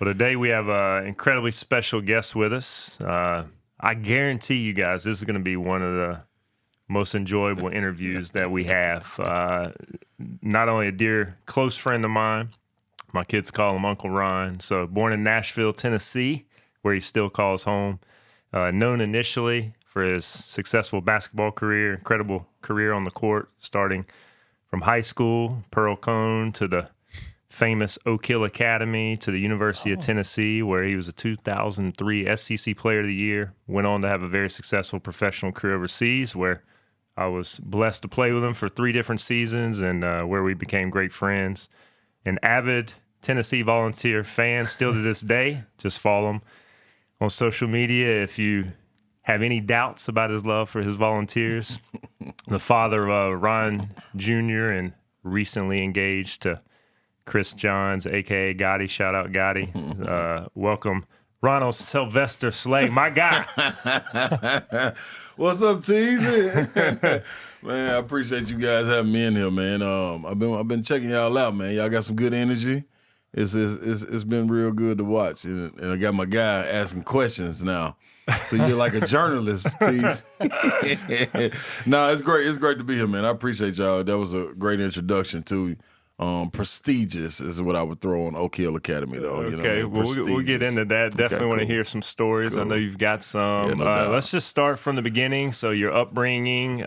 Well, today we have an incredibly special guest with us. I guarantee you guys this is going to be one of the most enjoyable interviews that we have. Not only a dear, close friend of mine, my kids call him Uncle Ron. So born in Nashville, Tennessee, where he still calls home. Known initially for his successful basketball career, incredible career on the court, starting from high school, Pearl Cone, to the famous Oak Hill Academy, to the University of Tennessee, where he was a 2003 SEC Player of the Year. Went on to have a very successful professional career overseas, where I was blessed to play with him for 3 different seasons, and where we became great friends. An avid Tennessee Volunteer fan still to this day. Just follow him on social media if you have any doubts about his love for his Volunteers. The father of Ron Jr. and recently engaged to Chris Johns, a.k.a. Gotti. Shout out Gotti. Welcome, Ronald Sylvester Slay, my guy. What's up, Teasy? Man, I appreciate you guys having me in here, man. I've been checking y'all out, man. Y'all got some good energy. It's been real good to watch, and I got my guy asking questions now. So you're like a journalist, Tease. No, it's great. It's great to be here, man. I appreciate y'all. That was a great introduction to. Prestigious is what I would throw on Oak Hill Academy, though. Okay, you know, we'll get into that. Definitely want to hear some stories. Cool. I know you've got some. Yeah, no doubt. Let's just start from the beginning. So your upbringing,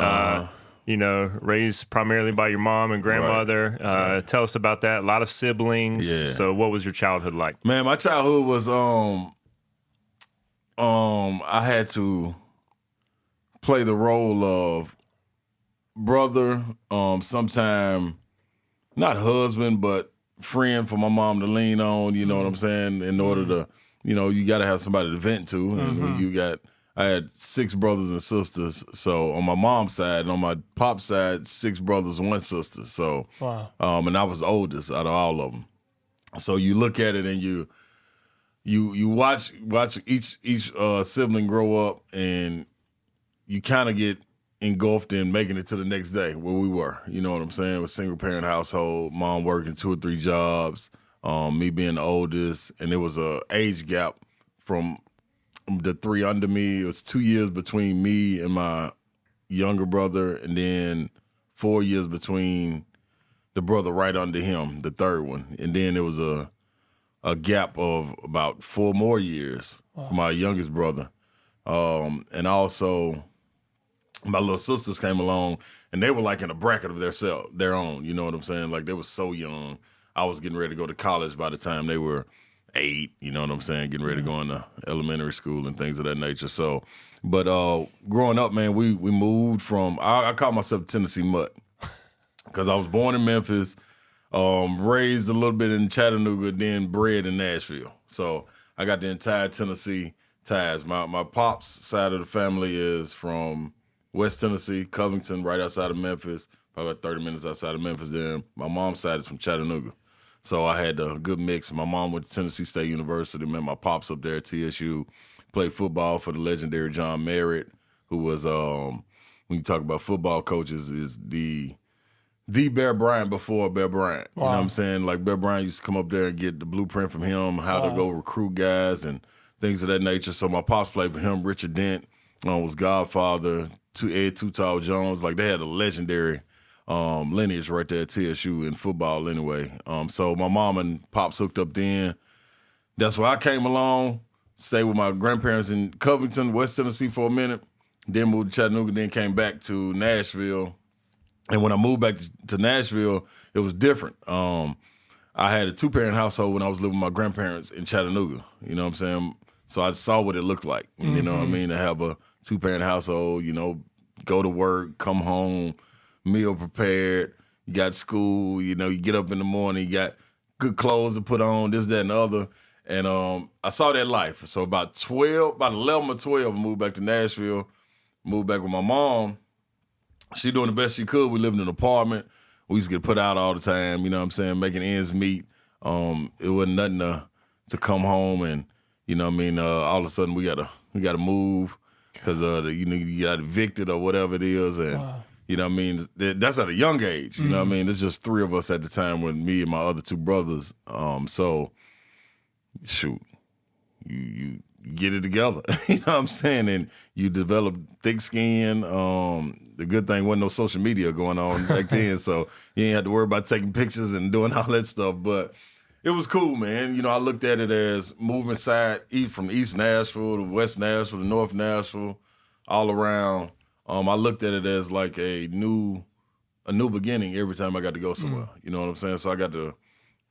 raised primarily by your mom and grandmother. Right. Tell us about that. A lot of siblings. Yeah. So what was your childhood like? Man, my childhood was I had to play the role of brother, sometime not husband, but friend for my mom to lean on, you know what I'm saying, in order to, you got to have somebody to vent to. And I had 6 brothers and sisters. So on my mom's side, and on my pop's side, 6 brothers and 1 sister. So, Wow. And I was the oldest out of all of them. So you look at it and you watch each sibling grow up, and you kind of get engulfed in making it to the next day where we were. You know what I'm saying? It was a single parent household, mom working 2 or 3 jobs, me being the oldest, and there was a age gap from the 3 under me. It was 2 years between me and my younger brother, and then 4 years between the brother right under him, the 3rd one. And then there was a gap of about 4 more years for my youngest brother. And also my little sisters came along, and they were like in a bracket of their own. You know what I'm saying? Like, they were so young. I was getting ready to go to college by the time they were 8. You know what I'm saying? Getting ready to go into elementary school and things of that nature. So, but growing up, man, we moved from. I call myself Tennessee Mutt because I was born in Memphis, raised a little bit in Chattanooga, then bred in Nashville. So I got the entire Tennessee ties. My pop's side of the family is from West Tennessee, Covington, right outside of Memphis, probably about 30 minutes outside of Memphis. Then my mom's side is from Chattanooga. So I had a good mix. My mom went to Tennessee State University, met my pops up there at TSU, played football for the legendary John Merritt, who was, when you talk about football coaches, is the Bear Bryant before Bear Bryant. Wow. You know what I'm saying? Like, Bear Bryant used to come up there and get the blueprint from him, how to go recruit guys and things of that nature. So my pops played for him. Richard Dent was godfather to Ed Too Tall Jones. Like, they had a legendary lineage right there at TSU in football anyway. So my mom and pops hooked up then. That's where I came along, stayed with my grandparents in Covington, West Tennessee for a minute, then moved to Chattanooga, then came back to Nashville. And when I moved back to Nashville, it was different. I had a 2-parent household when I was living with my grandparents in Chattanooga. You know what I'm saying? So I saw what it looked like, you know what I mean, to have a 2-parent household, go to work, come home, meal prepared, you got school, you get up in the morning, you got good clothes to put on, this, that, and the other. And I saw that life. So about 11 or 12, I moved back to Nashville, moved back with my mom. She doing the best she could. We lived in an apartment. We used to get put out all the time, you know what I'm saying, making ends meet. It wasn't nothing to come home and, all of a sudden we gotta move because you got evicted or whatever it is, and you know what I mean. That's at a young age. You know what I mean. There's just 3 of us at the time with me and my other 2 brothers. So shoot, you get it together. You know what I'm saying? And you develop thick skin. The good thing wasn't no social media going on back then, so you ain't had to worry about taking pictures and doing all that stuff. But it was cool, man. You know, I looked at it as moving from East Nashville to West Nashville to North Nashville, all around. I looked at it as like a new beginning every time I got to go somewhere. You know what I'm saying? So I got to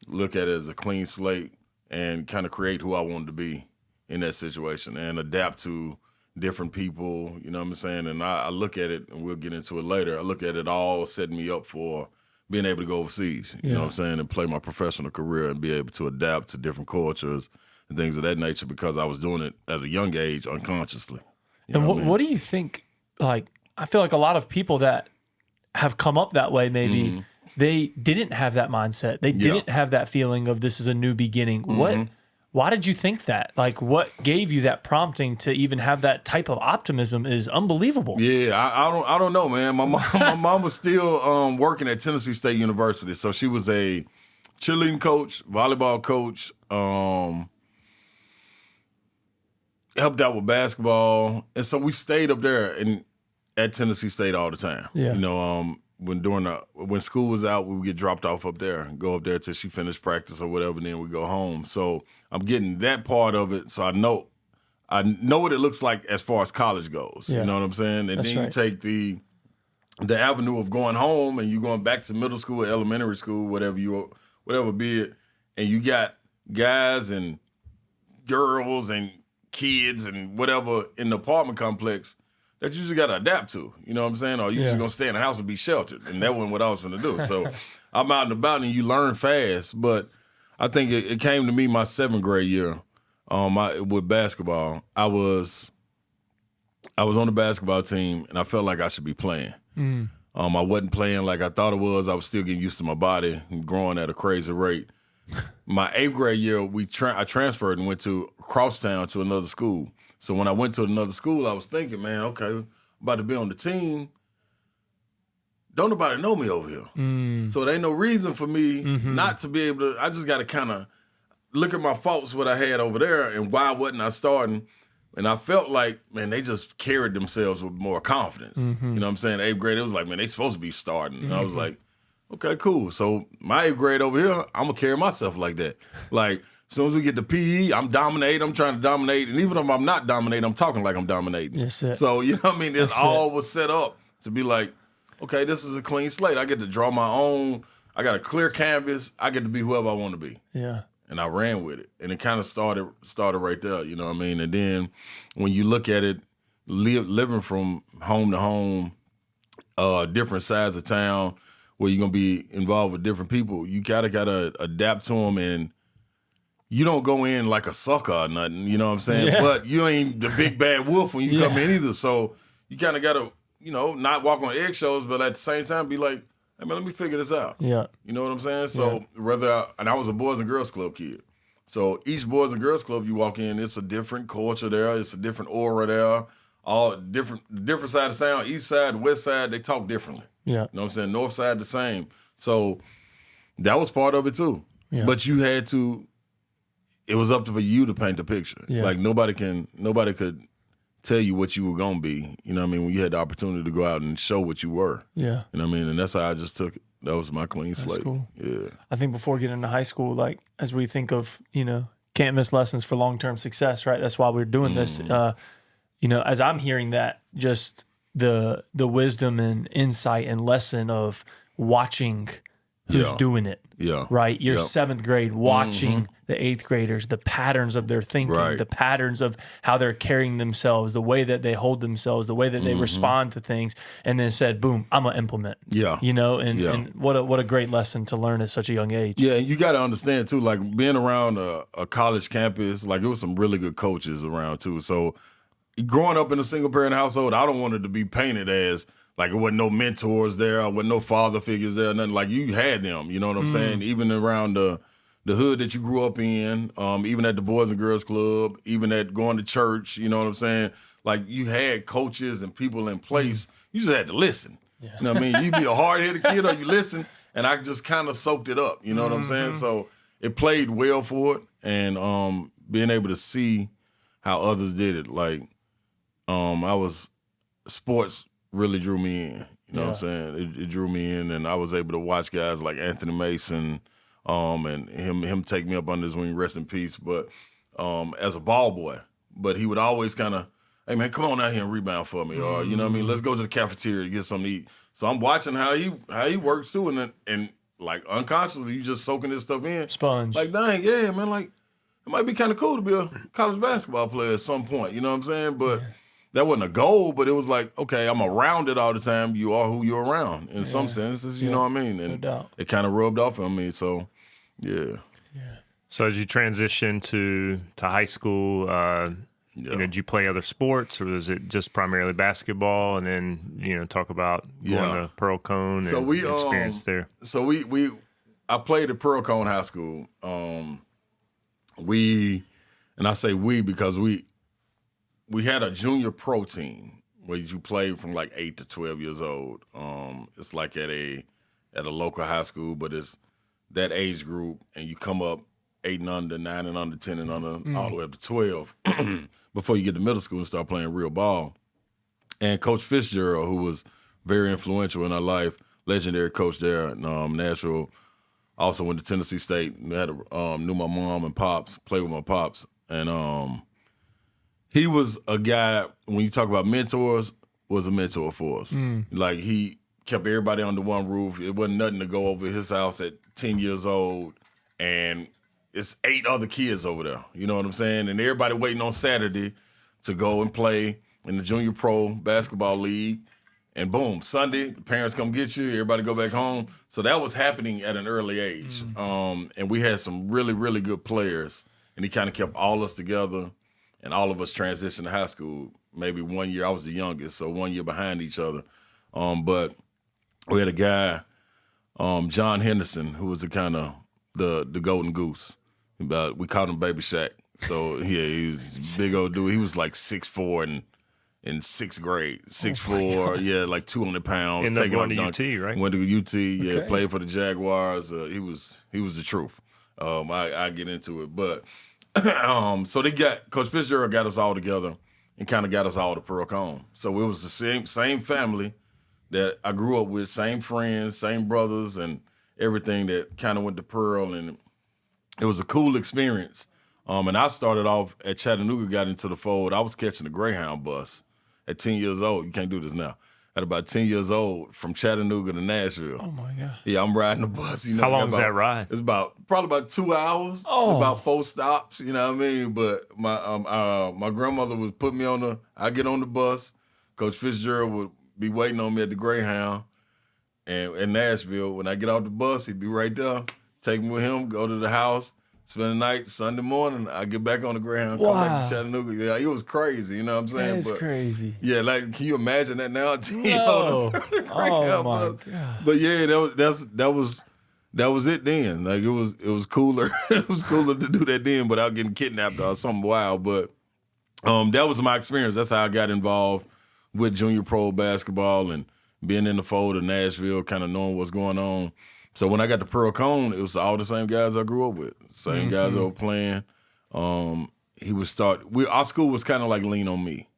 look at it as a clean slate and kind of create who I wanted to be in that situation and adapt to different people, you know what I'm saying? And I look at it, and we'll get into it later, I look at it all setting me up for being able to go overseas, you know what I'm saying, and play my professional career and be able to adapt to different cultures and things of that nature because I was doing it at a young age unconsciously. And what do you think, like, I feel like a lot of people that have come up that way maybe, they didn't have that mindset. They didn't have that feeling of this is a new beginning. Why did you think that? Like, what gave you that prompting to even have that type of optimism is unbelievable. Yeah, I don't know, man. My mom was still working at Tennessee State University, so she was a cheerleading coach, volleyball coach, helped out with basketball, and so we stayed up there at Tennessee State all the time. Yeah. You know, when school was out, we would get dropped off up there and go up there till she finished practice or whatever, and then we go home. So I'm getting that part of it, so I know what it looks like as far as college goes. Yeah. You know what I'm saying? And That's then you take the avenue of going home and you going back to middle school, elementary school, whatever be it, and you got guys and girls and kids and whatever in the apartment complex that you just got to adapt to, you know what I'm saying? Or you just going to stay in the house and be sheltered. And that wasn't what I was going to do. So I'm out and about and you learn fast. But I think it came to me my 7th grade year with basketball. I was on the basketball team and I felt like I should be playing. I wasn't playing like I thought it was. I was still getting used to my body and growing at a crazy rate. My 8th grade year, I transferred and went to crosstown to another school. So when I went to another school, I was thinking, man, okay, I'm about to be on the team. Don't nobody know me over here. So there ain't no reason for me not to be able to, I just got to kind of look at my faults, what I had over there, and why wasn't I starting? And I felt like, man, they just carried themselves with more confidence. You know what I'm saying? 8th grade, it was like, man, they supposed to be starting. And I was like, okay, cool. So my 8th grade over here, I'm going to carry myself like that. Like, as soon as we get to PE, I'm dominating. I'm trying to dominate. And even if I'm not dominating, I'm talking like I'm dominating. That's it. So, you know what I mean? It all was set up to be like, okay, this is a clean slate. I get to draw my own. I got a clear canvas. I get to be whoever I want to be. Yeah. And I ran with it. And it kind of started right there, you know what I mean? And then when you look at it, living from home to home, different sides of town, where you're going to be involved with different people, you got to adapt to them, and you don't go in like a sucker or nothing, you know what I'm saying? Yeah. But you ain't the big bad wolf when you come in either. So you kind of got to, you know, not walk on eggshells, but at the same time be like, hey, man, let me figure this out. Yeah. You know what I'm saying? So and I was a Boys and Girls Club kid. So each Boys and Girls Club you walk in, it's a different culture there. It's a different aura there. All different side of town, east side, west side, they talk differently. Yeah. You know what I'm saying? North side the same. So that was part of it too. Yeah. But you had to, it was up to you to paint the picture. Yeah. Like nobody could tell you what you were gonna be. You know what I mean? When you had the opportunity to go out and show what you were. Yeah. You know what I mean? And that's how I just took it. That was my clean slate. Cool. Yeah. I think before getting into high school, like as we think of, you know, can't miss lessons for long-term success, right? That's why we're doing this. You know, as I'm hearing that, just the wisdom and insight and lesson of watching who's doing it. Yeah. Right? You're 7th grade watching the 8th graders, the patterns of their thinking, the patterns of how they're carrying themselves, the way that they hold themselves, the way that they respond to things, and then said, boom, I'm going to implement. Yeah. You know, and what a great lesson to learn at such a young age. Yeah, and you got to understand, too, like being around a college campus, like it was some really good coaches around, too. So growing up in a single-parent household, I don't want it to be painted as like it wasn't no mentors there, wasn't no father figures there, nothing. Like you had them, you know what I'm saying? Even around the hood that you grew up in, even at the Boys and Girls Club, even at going to church, you know what I'm saying? Like you had coaches and people in place. You just had to listen. Yeah. You know what I mean? You'd be a hard-headed kid or you listen, and I just kind of soaked it up, you know what I'm saying? So it played well for it. and being able to see how others did it. Like sports really drew me in. You know what I'm saying? It drew me in, and I was able to watch guys like Anthony Mason, and him take me up under his wing, rest in peace. But as a ball boy, but he would always kind of, hey man, come on out here and rebound for me, or you know what I mean? Let's go to the cafeteria to get something to eat. So I'm watching how he works too, and like unconsciously you just soaking this stuff in. Sponge. Like dang, yeah, man, like it might be kind of cool to be a college basketball player at some point. You know what I'm saying? But that wasn't a goal, but it was like, okay, I'm around it all the time. You are who you're around in some senses, you know what I mean? And it kind of rubbed off on me. So, yeah. So as you transition to high school, you know, did you play other sports, or was it just primarily basketball? And then, talk about going to Pearl Cone and experience there. So I played at Pearl Cone High School. And I say we because we had a junior pro team where you played from like 8 to 12 years old. It's like at a local high school, but it's that age group, and you come up 8 and under, 9 and under, 10 and under, all the way up to 12 before you get to middle school and start playing real ball. And Coach Fitzgerald, who was very influential in our life, legendary coach there in Nashville, also went to Tennessee State, knew my mom and pops, played with my pops, and he was a guy, when you talk about mentors, was a mentor for us. Like, he kept everybody under one roof. It wasn't nothing to go over his house at 10 years old, and it's 8 other kids over there. You know what I'm saying? And everybody waiting on Saturday to go and play in the junior pro basketball league. And boom, Sunday, the parents come get you, everybody go back home. So that was happening at an early age. And we had some really, really good players, and he kind of kept all us together. And all of us transitioned to high school. Maybe 1 year, I was the youngest, so 1 year behind each other. But we had a guy, John Henderson, who was the kind of the golden goose. We called him Baby Shaq. So yeah, he was a big old dude. He was like 6'4" and in 6th grade, 6'4", like 200 pounds. Ended up going to UT, right? Went to UT, played for the Jaguars. He was the truth. I get into it, but. So Coach Fitzgerald got us all together and kind of got us all to Pearl Cone. So it was the same family that I grew up with, same friends, same brothers, and everything that kind of went to Pearl, and it was a cool experience. And I started off at Chattanooga, got into the fold. I was catching the Greyhound bus at 10 years old. You can't do this now. At about 10 years old, from Chattanooga to Nashville. Oh my God! Yeah, I'm riding the bus. How long is that ride? It's probably about 2 hours. Oh. About 4 stops. You know what I mean? But my grandmother would put me I get on the bus. Coach Fitzgerald would be waiting on me at the Greyhound, and in Nashville. When I get off the bus, he'd be right there. Take me with him. Go to the house. Spend the night. Sunday morning, I get back on the Greyhound, come back to Chattanooga. Yeah, it was crazy, you know what I'm saying? That's crazy. Yeah, like, can you imagine that now? No. Oh my God. But yeah, that was it then. Like, it was cooler. It was cooler to do that then without getting kidnapped or something wild. But that was my experience. That's how I got involved with junior pro basketball and being in the fold of Nashville, kind of knowing what's going on. So when I got to Pearl Cone, it was all the same guys I grew up with, same guys that were playing. Our school was kind of like Lean on Me.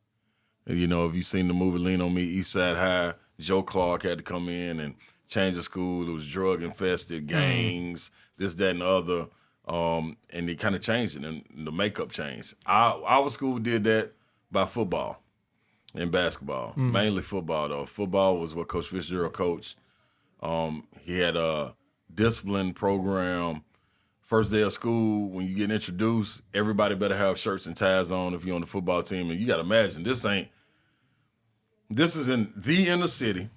You know, if you've seen the movie Lean on Me, East Side High, Joe Clark had to come in and change the school. It was drug infested, gangs, this, that, and the other. And they kind of changed it, and the makeup changed. Our school did that by football and basketball, mainly football though. Football was what Coach Fitzgerald coached. He had a discipline program. First day of school, when you get introduced, everybody better have shirts and ties on if you're on the football team. And you got to imagine, this is in the inner city.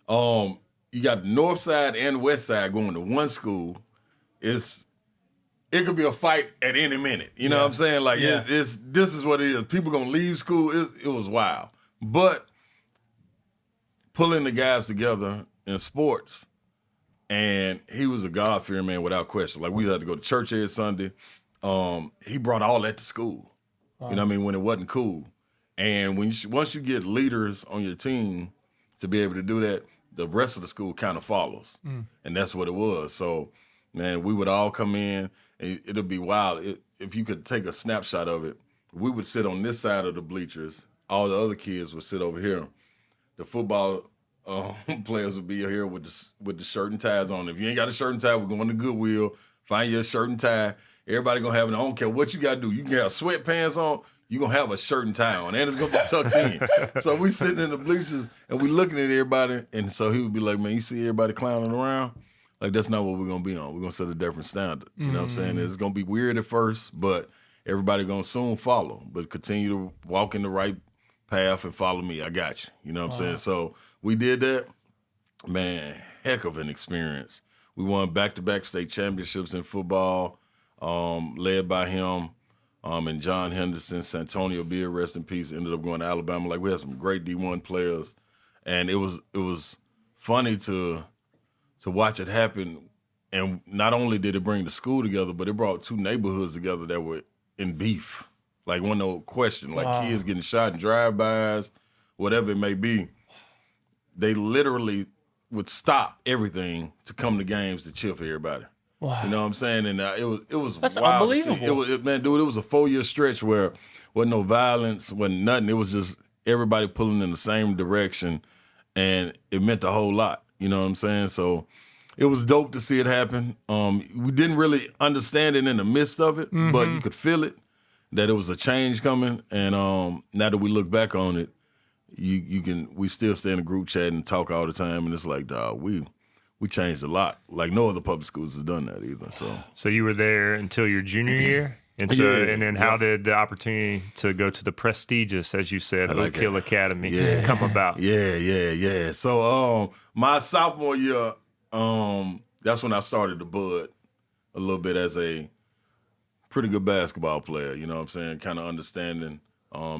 You got the north side and west side going to one school. It could be a fight at any minute. You know what I'm saying? Like, this is what it is. People going to leave school. It was wild. But pulling the guys together in sports, and he was a God-fearing man without question. Like, we had to go to church every Sunday. He brought all that to school. Wow. You know what I mean? When it wasn't cool. And once you get leaders on your team to be able to do that, the rest of the school kind of follows. And that's what it was. So, man, we would all come in. and it'll be wild. If you could take a snapshot of it, we would sit on this side of the bleachers. All the other kids would sit over here. The football players would be here with the shirt and ties on. If you ain't got a shirt and tie, we're going to Goodwill. Find your shirt and tie. Everybody gonna have it. I don't care what you gotta do. You can have sweatpants on. You gonna have a shirt and tie on, and it's gonna be tucked in. So we sitting in the bleachers and we looking at everybody, and so he would be like, "Man, you see everybody clowning around? Like that's not what we're gonna be on. We're gonna set a different standard. You know what I'm saying? It's gonna be weird at first, but everybody gonna soon follow. But continue to walk in the right path and follow me. I got you. You know what I'm saying? So we did that. Man, heck of an experience. We won back-to-back state championships in football, led by him and John Henderson. Santonio Beard, rest in peace, ended up going to Alabama. Like, we had some great D1 players. And it was funny to watch it happen. And not only did it bring the school together, but it brought two neighborhoods together that were in beef. Like, one no question. Like, kids getting shot in drive-bys, whatever it may be. They literally would stop everything to come to games to cheer for everybody. Wow. You know what I'm saying? And it was That's wild unbelievable. to see. It was a 4-year stretch where wasn't no violence, wasn't nothing. It was just everybody pulling in the same direction, and it meant a whole lot. You know what I'm saying? So it was dope to see it happen. We didn't really understand it in the midst of it, but you could feel it, that it was a change coming. And now that we look back on it, we still stay in a group chat and talk all the time, and it's like, dog, we changed a lot. Like, no other public schools has done that either. So you were there until your junior year, and then how did the opportunity to go to the prestigious, as you said, Oak Hill Academy come about? Yeah. So my sophomore year, that's when I started to bud a little bit as a pretty good basketball player. You know what I'm saying? Kind of understanding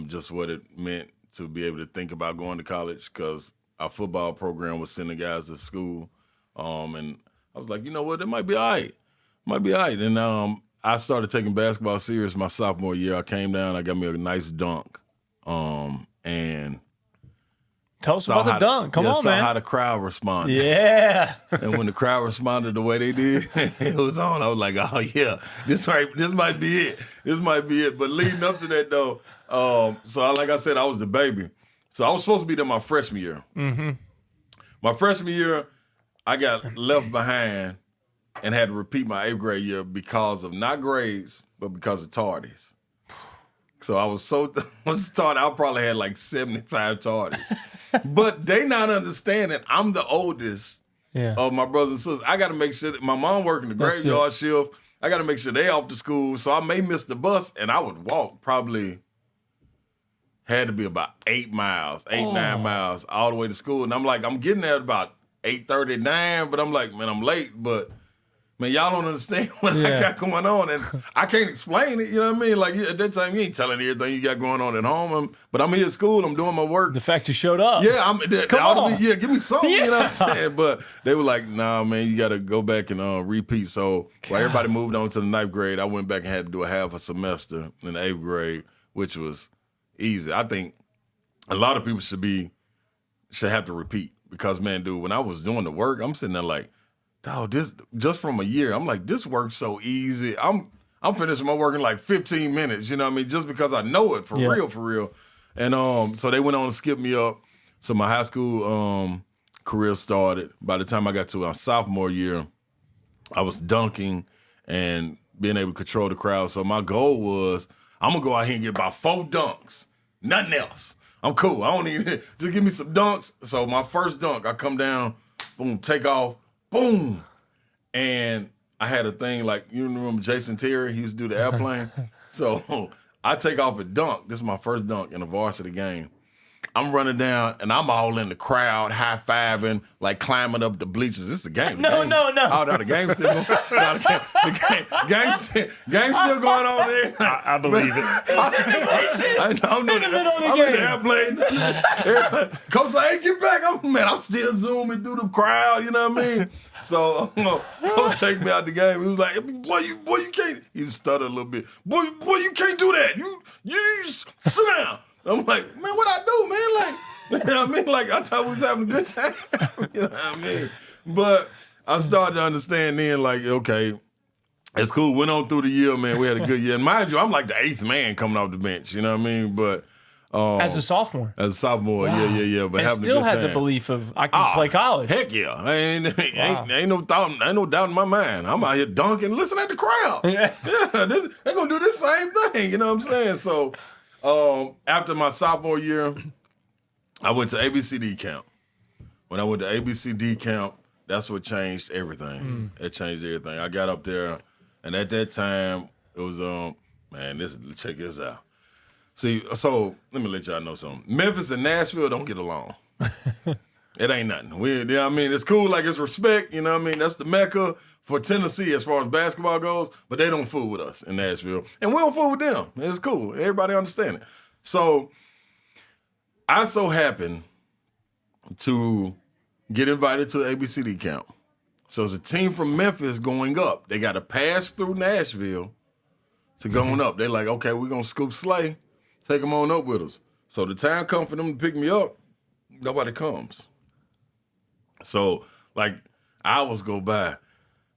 just what it meant to be able to think about going to college, because our football program was sending guys to school. And I was like, you know what, it might be all right. And I started taking basketball serious my sophomore year. I came down, I got me a nice dunk. And tell us about the dunk. Come on, saw man. how the crowd responded. Yeah. And when the crowd responded the way they did, it was on. I was like, oh yeah, this might be it. But leading up to that though, like I said, I was the baby. So I was supposed to be there my freshman year. Mm-hmm. My freshman year, I got left behind and had to repeat my 8th grade year because of not grades, but because of tardies. So I was tardy. I probably had like 75 tardies. But they not understanding I'm the oldest of my brothers and sisters. I got to make sure that my mom working the graveyard shift. I got to make sure they off to school. So I may miss the bus, and I would walk probably, had to be about 9 miles all the way to school. And I'm like, I'm getting there at about 8:39, but I'm like, man, I'm late. But man, y'all don't understand what I got going on, and I can't explain it. You know what I mean? Like, at that time, you ain't telling everything you got going on at home. But I'm here at school. I'm doing my work. The fact you showed up. Yeah, Come on. give me something. You know what I'm saying? But they were like, nah, man, you got to go back and repeat. So while everybody moved on to the 9th grade, I went back and had to do a half a semester in the 8th grade, which was easy. I think a lot of people should have to repeat because, man, dude, when I was doing the work, I'm sitting there like, dog, this just from a year, I'm like, this works so easy. I'm finishing my work in like 15 minutes, you know what I mean? Just because I know it for real. And so they went on to skip me up. So my high school career started. By the time I got to our sophomore year, I was dunking and being able to control the crowd. So my goal was, I'm gonna go out here and get about 4 dunks, nothing else. I'm cool. I don't need it. Just give me some dunks. So my first dunk, I come down, boom, take off, boom. And I had a thing like, you remember Jason Terry? He used to do the airplane. So I take off a dunk. This is my first dunk in a varsity game. I'm running down, and I'm all in the crowd, high-fiving, like climbing up the bleachers. This is a game. No. Oh, no, the game's still going on. Game's still going on there. I believe it. I'm in the airplane. Coach like, hey, get back. I'm still zooming through the crowd, you know what I mean? So Coach take me out the game. He was like, boy, you can't. He stuttered a little bit. Boy, you can't do that. You sit down. I'm like, man, what I do, man? Like, you know what I mean? Like, I thought we was having a good time. You know what I mean? But I started to understand then, like, okay, It's cool. Went on through the year, man. We had a good year. And mind you, I'm like the 8th man coming off the bench. You know what I mean? But as a sophomore. As a sophomore, Wow. yeah. But and having still a good had time. the belief of I can play college. Heck yeah. Ain't no doubt in my mind. I'm out here dunking. Listen at the crowd. Yeah, they're going to do this same thing. You know what I'm saying? So after my sophomore year, I went to ABCD camp. When I went to ABCD camp, that's what changed everything. It changed everything. I got up there, and at that time, it was, check this out. See, so let me let y'all know something. Memphis and Nashville don't get along. It ain't nothing. You know what I mean? It's cool, like it's respect, you know what I mean? That's the Mecca for Tennessee as far as basketball goes, but they don't fool with us in Nashville. And we don't fool with them. It's cool. Everybody understand it. So I so happened to get invited to an ABCD camp. So it's a team from Memphis going up. They got to pass through Nashville to going up. They're like, okay, we're going to scoop Slay, take them on up with us. So the time comes for them to pick me up, nobody comes. So, like, hours go by,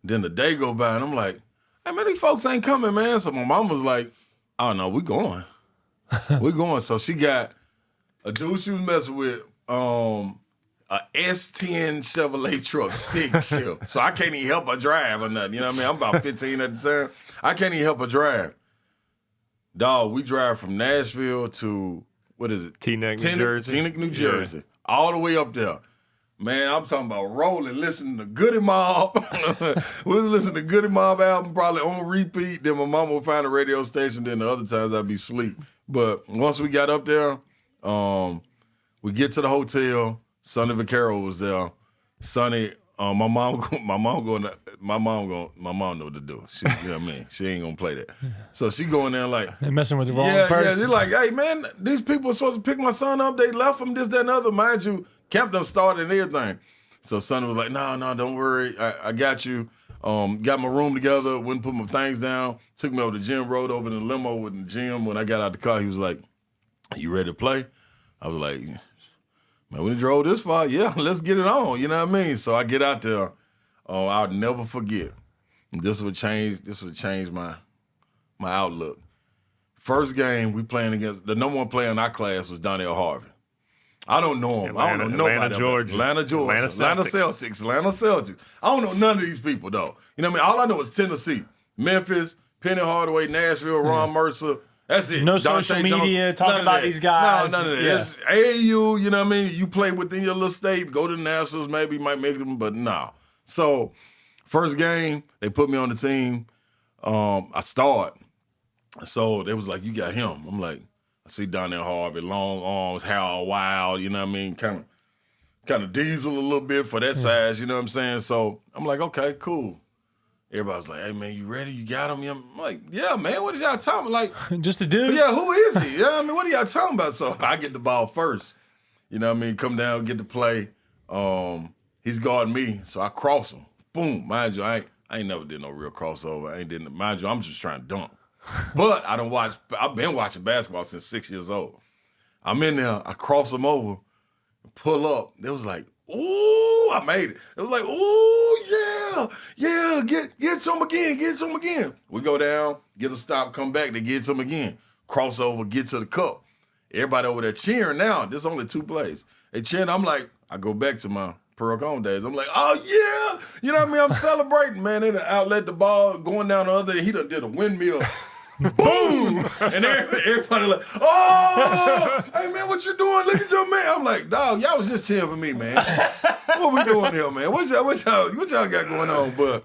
then the day go by, and I'm like, hey, man, these folks ain't coming, man. So my mom was like, oh, no, we going. We going. So she got a dude she was messing with, a S10 Chevrolet truck, stick shift. So I can't even help her drive or nothing. You know what I mean? I'm about 15 at the time. I can't even help her drive. Dog, we drive from Nashville to, what is it? Teaneck, New Jersey. Teaneck, New Jersey. Yeah. All the way up there. Man, I'm talking about rolling, listening to Goody Mob. We was listening to Goody Mob album, probably on repeat. Then my mama would find a radio station. Then the other times I'd be asleep. But once we got up there, we get to the hotel. Sonny Vaccaro was there. Sonny, my mom know what to do. She, you know what I mean? She ain't gonna play that. So she going there like they're messing with the wrong person. Yeah, she's like, hey man, these people are supposed to pick my son up. They left him, this, that, and other. Mind you, camp done started and everything. So Sonny was like, no, don't worry. I got you. Got my room together, went and put my things down, took me over to the gym, rode over in the limo with the gym. When I got out the car, he was like, you ready to play? I was like, man, we drove this far. Yeah, let's get it on. You know what I mean? So I get out there. I'll never forget. This would change my outlook. First game, we playing against the number one player in our class was Donnell Harvey. I don't know him. I don't know nobody. Atlanta, Georgia. Atlanta Celtics. I don't know none of these people, though. You know what I mean? All I know is Tennessee, Memphis, Penny Hardaway, Nashville, Ron Mercer. That's it. No Dante social Jones, media talking about these guys. No, none of that. Yeah. It's AAU, you know what I mean? You play within your little state, go to the Nationals, maybe you might make them, but no. So, first game, they put me on the team. I start. So, they was like, you got him. I'm like, I see Donnell Harvey, long arms, hair all wild, you know what I mean? Kind of diesel a little bit for that size, you know what I'm saying? So, I'm like, okay, cool. Everybody was like, hey, man, you ready? You got him? I'm like, yeah, man, what is y'all talking about? Like, just a dude? Yeah, who is he? You know what I mean? What are y'all talking about? So I get the ball first. You know what I mean? Come down, get the play. He's guarding me, so I cross him. Boom. Mind you, I ain't never did no real crossover. Mind you, I'm just trying to dunk. But I've been watching basketball since 6 years old. I'm in there, I cross him over, pull up. It was like, ooh, I made it. It was like, ooh, yeah, get some again. We go down, get a stop, come back, they get some again. Crossover, get to the cup. Everybody over there cheering now. There's only 2 plays. They cheering, I'm like, I go back to my Pearl Cone days. I'm like, oh yeah, you know what I mean? I'm celebrating, man. They done outlet the ball, going down the other end. He done did a windmill. Boom! And everybody like, oh, hey man, what you doing? Look at your man. I'm like, dog, y'all was just cheering for me, man. What we doing here, man? What y'all got going on? But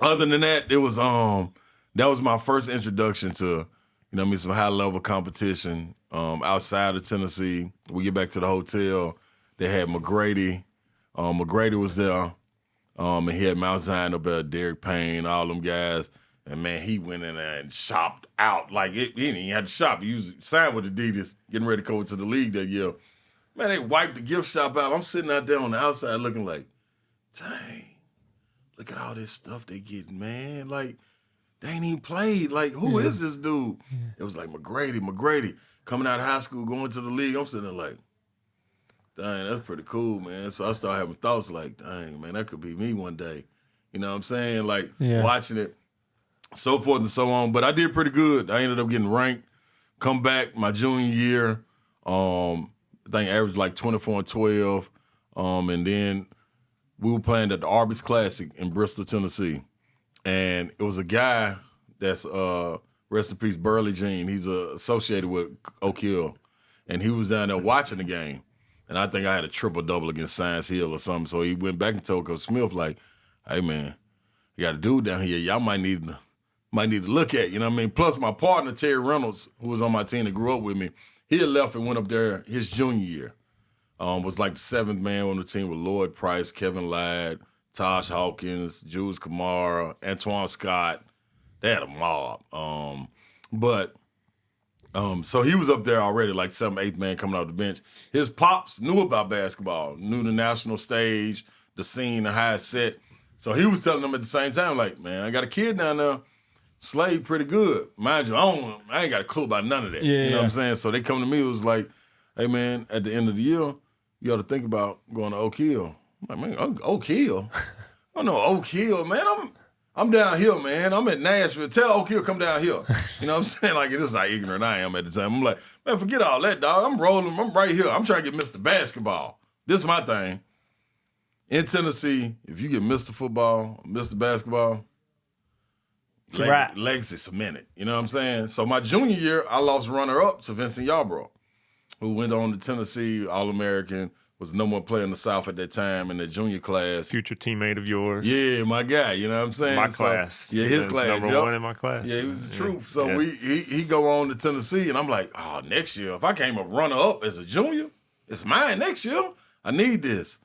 other than that, it was that was my first introduction to, you know what I mean, some high level competition outside of Tennessee. We get back to the hotel. They had McGrady. McGrady was there. And he had Mount Zion up there, Derek Payne, all them guys. And, man, he went in there and shopped out. Like, he didn't even have to shop. He was signed with Adidas, getting ready to go to the league that year. Man, they wiped the gift shop out. I'm sitting out there on the outside looking like, dang, look at all this stuff they getting, man. Like, they ain't even played. Like, who is this dude? It was like McGrady, coming out of high school, going to the league. I'm sitting there like, dang, that's pretty cool, man. So I started having thoughts like, dang, man, that could be me one day. You know what I'm saying? Like, watching it. so forth and so on. But I did pretty good. I ended up getting ranked. Come back my junior year. I think I averaged like 24 and 12. And then we were playing at the Arby's Classic in Bristol, Tennessee. And it was a guy that's, rest in peace, Burley Jean. He's associated with Oak Hill. And he was down there watching the game. And I think I had a triple-double against Science Hill or something. So he went back and told Coach Smith, like, hey, man, you got a dude down here y'all might need to look at, you know what I mean? Plus, my partner, Terry Reynolds, who was on my team that grew up with me, he had left and went up there his junior year. Was like the seventh man on the team with Lloyd Price, Kevin Ladd, Tosh Hawkins, Jules Kamara, Antoine Scott. They had a mob. So he was up there already, like 7th, 8th man coming off the bench. His pops knew about basketball, knew the national stage, the scene, the high set. So he was telling them at the same time, like, man, I got a kid down there, Slade pretty good. Mind you, I ain't got a clue about none of that. Yeah, you know what I'm saying? So they come to me, it was like, hey, man, at the end of the year, you ought to think about going to Oak Hill. I'm like, man, Oak Hill? I don't know Oak Hill, man. I'm down here, man. I'm at Nashville. Tell Oak Hill come down here. You know what I'm saying? Like, this is how ignorant I am at the time. I'm like, man, forget all that, dog. I'm rolling. I'm right here. I'm trying to get Mr. Basketball. This is my thing. In Tennessee, if you get Mr. Football, Mr. Basketball, it's a wrap. Legacy cemented. You know what I'm saying? So my junior year, I lost runner-up to Vincent Yarbrough, who went on to Tennessee, All-American, was the number one player in the South at that time in the junior class. Future teammate of yours. Yeah, my guy, you know what I'm saying? My class. Yeah, his class. Number one in my class. Yeah, he was the truth. So he go on to Tennessee, and I'm like, oh, next year, if I came a runner-up as a junior, it's mine next year. I need this.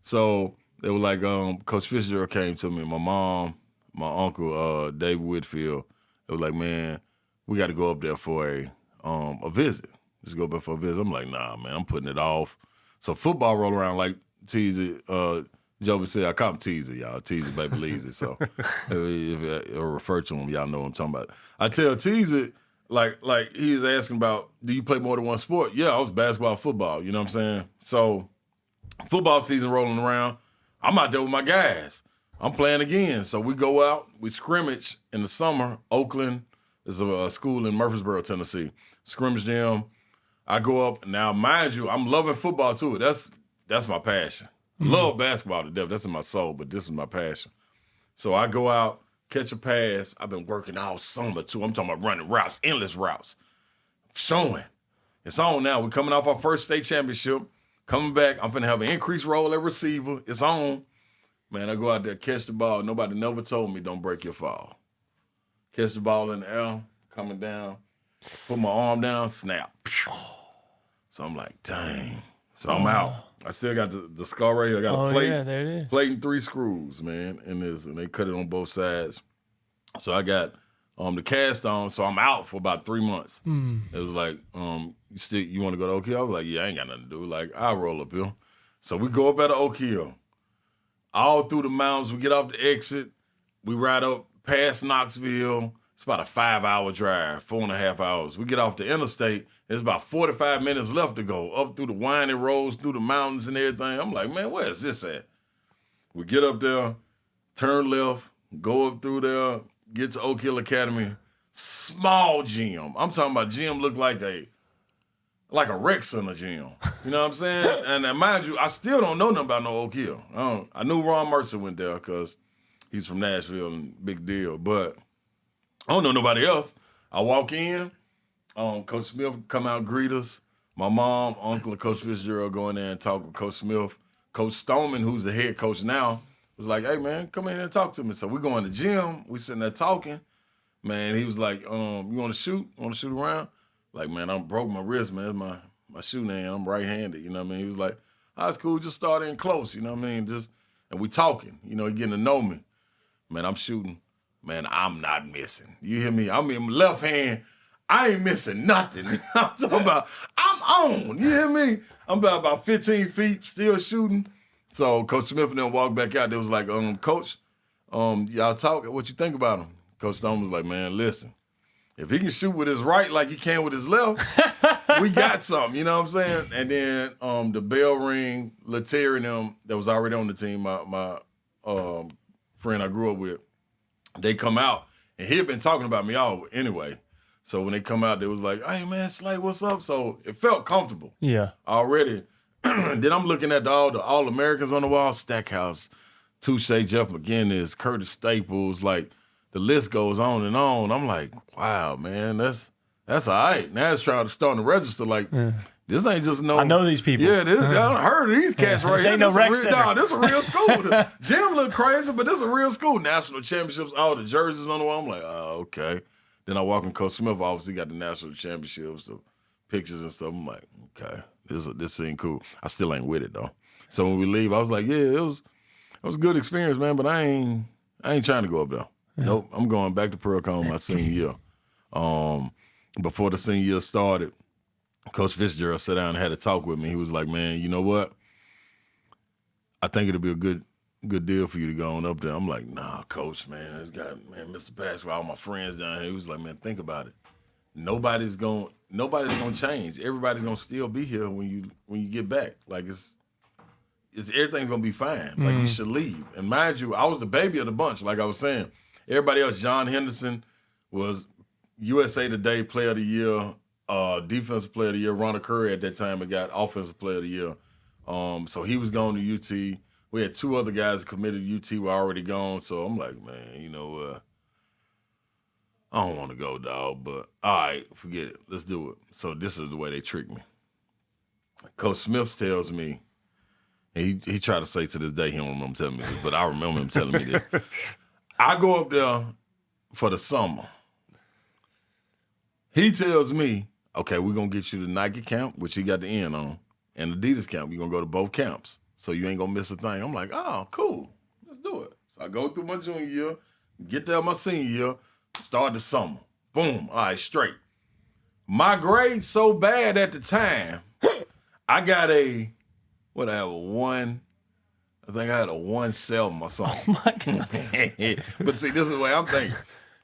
So they were like, Coach Fitzgerald came to me, my mom, my uncle, David Whitfield. They were like, man, we got to go up there for a visit. Just go up there for a visit. I'm like, nah, man, I'm putting it off. So football roll around like Teaser, Joby said, I call him Teaser, y'all. Teaser, baby Leezy. So if I refer to him, y'all know what I'm talking about. I tell Teaser, like he was asking about, do you play more than one sport? Yeah, I was basketball, football, you know what I'm saying? So football season rolling around, I'm out there with my guys. I'm playing again. So we go out, we scrimmage in the summer. Oakland is a school in Murfreesboro, Tennessee. Scrimmage them. I go up. Now, mind you, I'm loving football too. That's my passion. Love basketball to death. That's in my soul, but this is my passion. So I go out, catch a pass. I've been working all summer too. I'm talking about running routes, endless routes. Showing. It's on now. We're coming off our first state championship. Coming back, I'm finna have an increased role at receiver. It's on. Man, I go out there, catch the ball. Nobody never told me don't break your fall. Catch the ball in the air, coming down. Put my arm down, snap. So I'm like, dang. So I'm out. I still got the scar right here. I got a plate. Yeah, there it is. Plate and 3 screws, man, in this, and they cut it on both sides. So I got the cast on, so I'm out for about 3 months. It was like, you want to go to Oak Hill? I was like, yeah, I ain't got nothing to do. Like, I'll roll up here. So we go up at Oak Hill. All through the mountains, we get off the exit. We ride up past Knoxville. It's about a 5-hour drive, 4.5 hours. We get off the interstate. There's about 45 minutes left to go, up through the winding roads, through the mountains and everything. I'm like, man, where is this at? We get up there, turn left, go up through there, get to Oak Hill Academy. Small gym. I'm talking about gym looked like a rec center gym. You know what I'm saying? And mind you, I still don't know nothing about no Oak Hill. I knew Ron Mercer went there because he's from Nashville and big deal. But I don't know nobody else. I walk in, Coach Smith come out greet us. My mom, uncle, and Coach Fitzgerald go in there and talk with Coach Smith. Coach Stoneman, who's the head coach now, was like, hey, man, come in and talk to me. So we go in the gym. We sitting there talking. Man, he was like, you want to shoot? Want to shoot around? Like, man, I broke my wrist, man. My shooting hand. I'm right-handed, you know what I mean? He was like, oh, it's cool. Just start in close, you know what I mean? And we talking, you know, he getting to know me. Man, I'm shooting. Man, I'm not missing. You hear me? I'm in my left hand. I ain't missing nothing. I'm talking about, I'm on. You hear me? I'm about 15 feet, still shooting. So Coach Smith and them walked back out. They was like, Coach, y'all talk. What you think about him? Coach Stone was like, man, listen. If he can shoot with his right like he can with his left, we got something. You know what I'm saying? And then the bell ring, Lettieri and them that was already on the team, my friend I grew up with, they come out, And he had been talking about me all anyway. So when they come out, they was like, hey, man, Slay, what's up? So it felt comfortable already. Then I'm looking at all the All-Americans on the wall, Stackhouse, Touche, Jeff McGinnis, Curtis Staples, like the list goes on and on. I'm like, wow, man, that's all right. Now it's trying to start to register like, this ain't just no. I know these people. Yeah, I done heard of these cats right This here. ain't no rec This center. is a real school. The gym look crazy, but this is a real school. National championships, all the jerseys on the wall. I'm like, oh, okay. Then I walk in Coach Smith office. He got the national championships, the pictures and stuff. I'm like, okay, this seemed cool. I still ain't with it though. So when we leave, I was like, yeah, it was a good experience, man. But I ain't trying to go up there. Nope, I'm going back to Pearl-Cohn my senior year. Before the senior year started, Coach Fitzgerald sat down and had a talk with me. He was like, man, you know what? I think it'll be a good deal for you to go on up there. I'm like, nah, Coach, man. This guy, man, Mr. Basketball, all my friends down here. He was like, man, think about it. Nobody's gonna change. Everybody's gonna still be here when you get back. Like it's everything's gonna be fine. Like you should leave. And mind you, I was the baby of the bunch, like I was saying. Everybody else, John Henderson was USA Today Player of the Year, Defensive Player of the Year. Ronald Curry at that time had got Offensive Player of the Year. So he was going to UT. We had two other guys that committed to UT were already gone. So I'm like, man, you know, I don't want to go, dog. But all right, forget it. Let's do it. So this is the way they tricked me. Coach Smith tells me, and he tried to say to this day he don't remember telling me this, but I remember him telling me this. I go up there for the summer. He tells me, okay, we're going to get you to Nike camp, which he got the N on, and Adidas camp. You're going to go to both camps, so you ain't going to miss a thing. I'm like, oh, cool. Let's do it. So I go through my junior year, get there my senior year, start the summer. Boom. All right, straight. My grade so bad at the time, I got a 1. I think I had a 1.7 or something. Oh my God. But see, this is the way I'm thinking.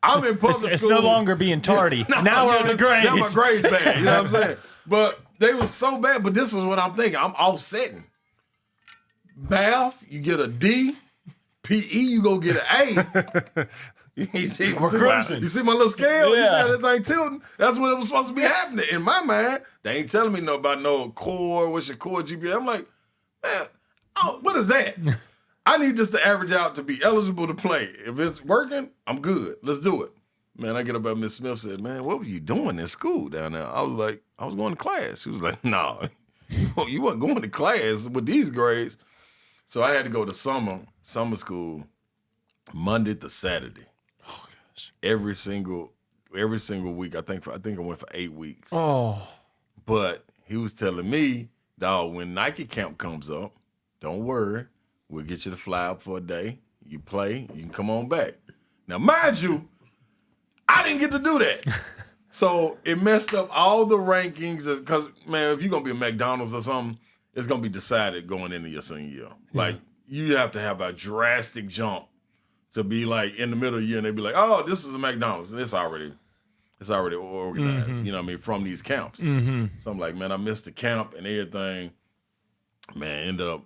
I'm in public school. It's no longer being tardy. Now we're on the grades. Now my grades bad. You know what I'm saying? But they was so bad. But this was what I'm thinking. I'm offsetting. Math, you get a D. PE, you go get an A. You see my little scale? Yeah. You see how that thing tilting? That's what it was supposed to be happening. In my mind, they ain't telling me about no core. What's your core GPA? I'm like, man, what is that? I need this to average out to be eligible to play. If it's working, I'm good. Let's do it. Man, I get up at Miss Smith said, man, what were you doing in school down there? I was like, I was going to class. She was like, no, you weren't going to class with these grades. So I had to go to summer school Monday to Saturday. Oh gosh. Every single week. I think I went for 8 weeks. Oh. But he was telling me, dog, when Nike camp comes up, don't worry. We'll get you to fly up for a day. You play, you can come on back. Now, mind you, I didn't get to do that. So it messed up all the rankings because, man, if you're going to be a McDonald's or something, it's going to be decided going into your senior year. Yeah. Like, you have to have a drastic jump to be like in the middle of the year and they be like, oh, this is a McDonald's. And it's already organized, you know what I mean, from these camps. Mm-hmm. So I'm like, man, I missed the camp and everything. Man, ended up,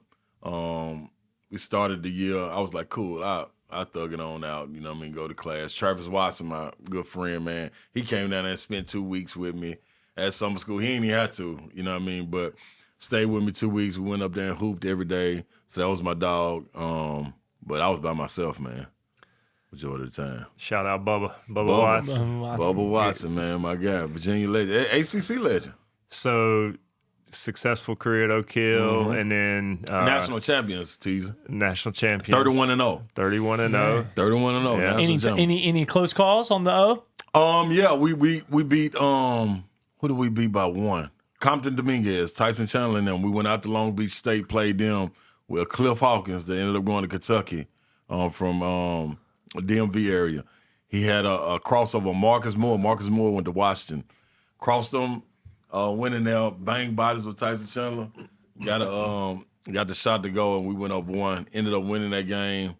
we started the year. I was like, cool, I thug it on out, you know what I mean, go to class. Travis Watson, my good friend, man, he came down there and spent 2 weeks with me at summer school. He ain't even had to, you know what I mean, but stayed with me 2 weeks. We went up there and hooped every day. So that was my dog. But I was by myself, man, majority of the time. Shout out Bubba Watson. Bubba Watson, man, my guy. Virginia legend, ACC legend. So successful career at Oak Hill, and then national champions, teaser. National champions. 31-0. 31-0. 31-0. Yeah. Any close calls on the O? Yeah, we beat who did we beat by 1? Compton Dominguez, Tyson Chandler and them. We went out to Long Beach State, played them with Cliff Hawkins that ended up going to Kentucky from DMV area. He had a crossover. Marcus Moore. Marcus Moore went to Washington. Crossed them. Went in there, banged bodies with Tyson Chandler. Got the shot to go, and we went up 1. Ended up winning that game.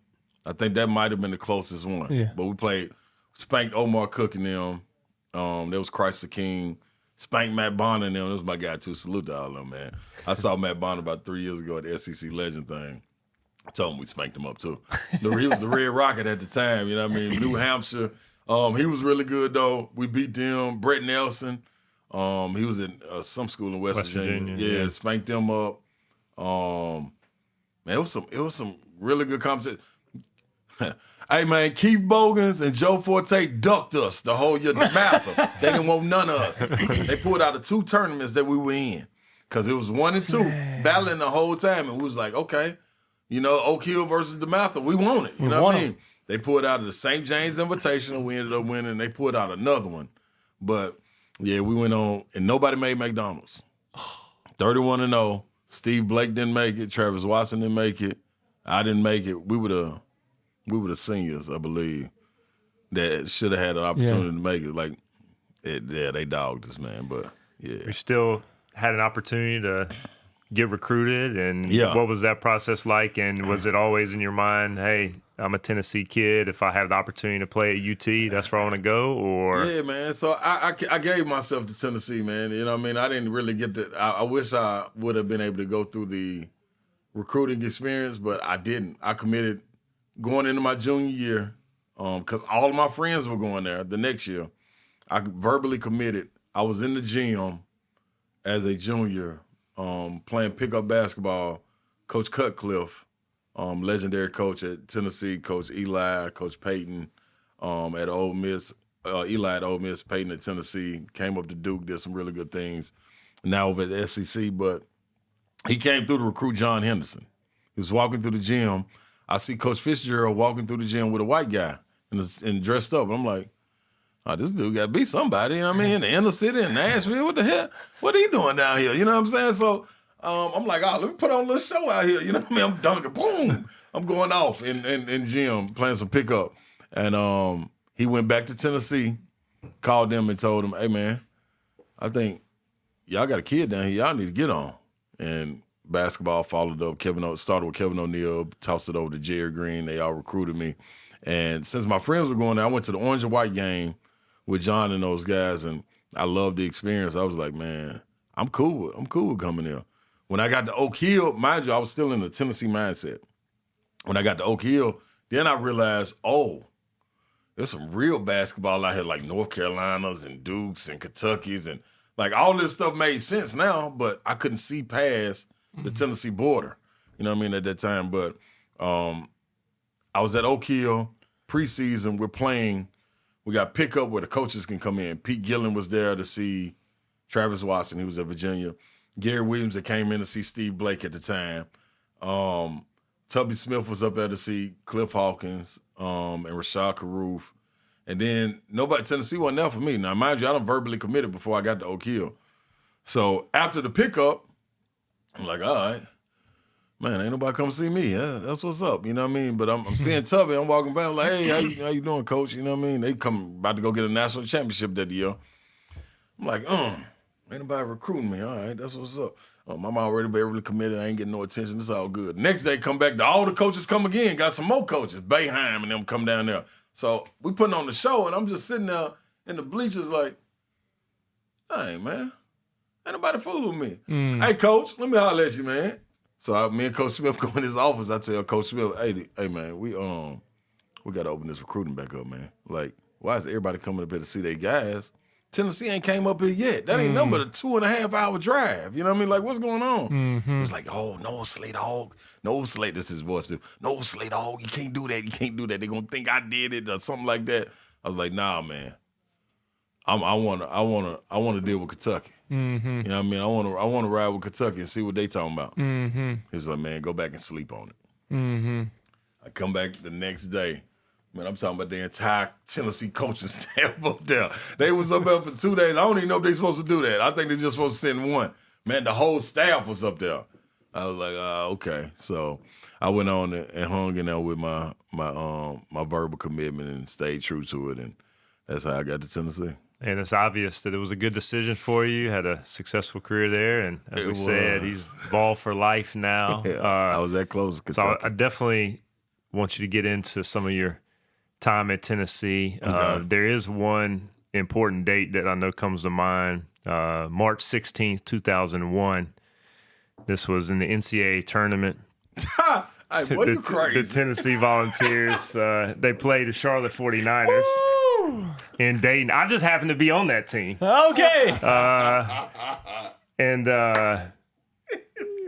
I think that might have been the closest one. Yeah. But we spanked Omar Cook and them. There was Christ the King. Spanked Matt Bonner and them. That was my guy, too. Salute to all of them, man. I saw Matt Bonner about 3 years ago at the SEC Legend thing. I told him we spanked him up, too. He was the Red Rocket at the time, you know what I mean? New Hampshire. He was really good though. We beat them. Brett Nelson. He was in some school in West Virginia. Yeah, spanked them up. Man, it was some really good competition. Hey man, Keith Bogans and Joe Forte ducked us the whole year. Mather. They didn't want none of us. They pulled out of 2 tournaments that we were in. Cause it was 1 and 2 battling the whole time. And we was like, okay, Oak Hill versus DeMatha, we want it. You know what I mean? They pulled out of the St. James Invitational. We ended up winning. They pulled out another one. But yeah, we went on and nobody made McDonald's. 31-0. Steve Blake didn't make it. Travis Watson didn't make it. I didn't make it. We were the seniors, I believe, that should have had an opportunity to make it. They dogged us, man. But yeah, we still had an opportunity to get recruited, and what was that process like? And was it always in your mind, hey, I'm a Tennessee kid. If I have the opportunity to play at UT, that's where I want to go? Or yeah, man. So I gave myself to Tennessee, man. You know what I mean? I didn't really get to. I wish I would have been able to go through the recruiting experience, but I didn't. I committed going into my junior year because all of my friends were going there the next year. I verbally committed. I was in the gym as a junior playing pickup basketball. Coach Cutcliffe, legendary coach at Tennessee, Coach Eli, Coach Payton at Ole Miss, Eli at Ole Miss, Payton at Tennessee, came up to Duke, did some really good things. Now over at the SEC, but he came through to recruit John Henderson. He was walking through the gym. I see Coach Fitzgerald walking through the gym with a white guy and dressed up. I'm like, oh, this dude got to be somebody. You know what I mean? In the inner city in Nashville, what the hell? What are you doing down here? You know what I'm saying? So I'm like, oh, let me put on a little show out here. You know what I mean? I'm dunking, boom. I'm going off in gym, playing some pickup. And he went back to Tennessee, called them and told them, hey, man, I think y'all got a kid down here. Y'all need to get on. And basketball followed up. Started with Kevin O'Neal, tossed it over to Jerry Green. They all recruited me. And since my friends were going there, I went to the orange and white game with John and those guys, and I loved the experience. I was like, man, I'm cool with coming here. When I got to Oak Hill, mind you, I was still in the Tennessee mindset. When I got to Oak Hill, then I realized, oh, there's some real basketball out here, like North Carolinas and Dukes and Kentuckys, and like all this stuff made sense now, but I couldn't see past the Tennessee border. You know what I mean, at that time. But I was at Oak Hill preseason. We're playing. We got pickup where the coaches can come in. Pete Gillen was there to see Travis Watson. He was at Virginia. Gary Williams that came in to see Steve Blake at the time. Tubby Smith was up there to see Cliff Hawkins and Rashad Caruth. And then Tennessee wasn't there for me. Now, mind you, I done verbally committed before I got to Oak Hill. So after the pickup, I'm like, all right, man, ain't nobody come see me. That's what's up, you know what I mean? But I'm seeing Tubby. I'm walking by. I'm like, hey, how you doing, coach? You know what I mean? They about to go get a national championship that year. I'm like, ain't nobody recruiting me. All right, that's what's up. I'm already verbally committed. I ain't getting no attention. It's all good. Next day, come back. All the coaches come again. Got some more coaches. Boeheim and them come down there. So we putting on the show, and I'm just sitting there in the bleachers like, hey, man, ain't nobody fooling with me. Hey, coach, let me holler at you, man. So me and Coach Smith go in his office. I tell Coach Smith, hey, man, we got to open this recruiting back up, man. Like, why is everybody coming up here to see their guys? Tennessee ain't came up here yet. That ain't nothing but a 2.5-hour drive. You know what I mean? Like, what's going on? It's like, oh, no, Slay Dog. No, Slay, this is his voice too. No, Slay Dog, you can't do that. You can't do that. They're going to think I did it or something like that. I was like, nah, man. I want to deal with Kentucky. You know what I mean? I want to ride with Kentucky and see what they talking about. He was like, man, go back and sleep on it. I come back the next day. Man, I'm talking about the entire Tennessee coaching staff up there. They was up there for 2 days. I don't even know if they supposed to do that. I think they're just supposed to send one. Man, the whole staff was up there. I was like, okay. So I went on and hung in there with my verbal commitment and stayed true to it, and that's how I got to Tennessee. And it's obvious that it was a good decision for you. Had a successful career there, and as we said, he's ball for life now. I was that close to Kentucky. So I definitely want you to get into some of your time at Tennessee. Okay. There is one important date that I know comes to mind. March 16th, 2001. This was in the NCAA tournament. Hey, boy, you crazy. The Tennessee Volunteers, they played the Charlotte 49ers. in Dayton. I just happened to be on that team. Okay. And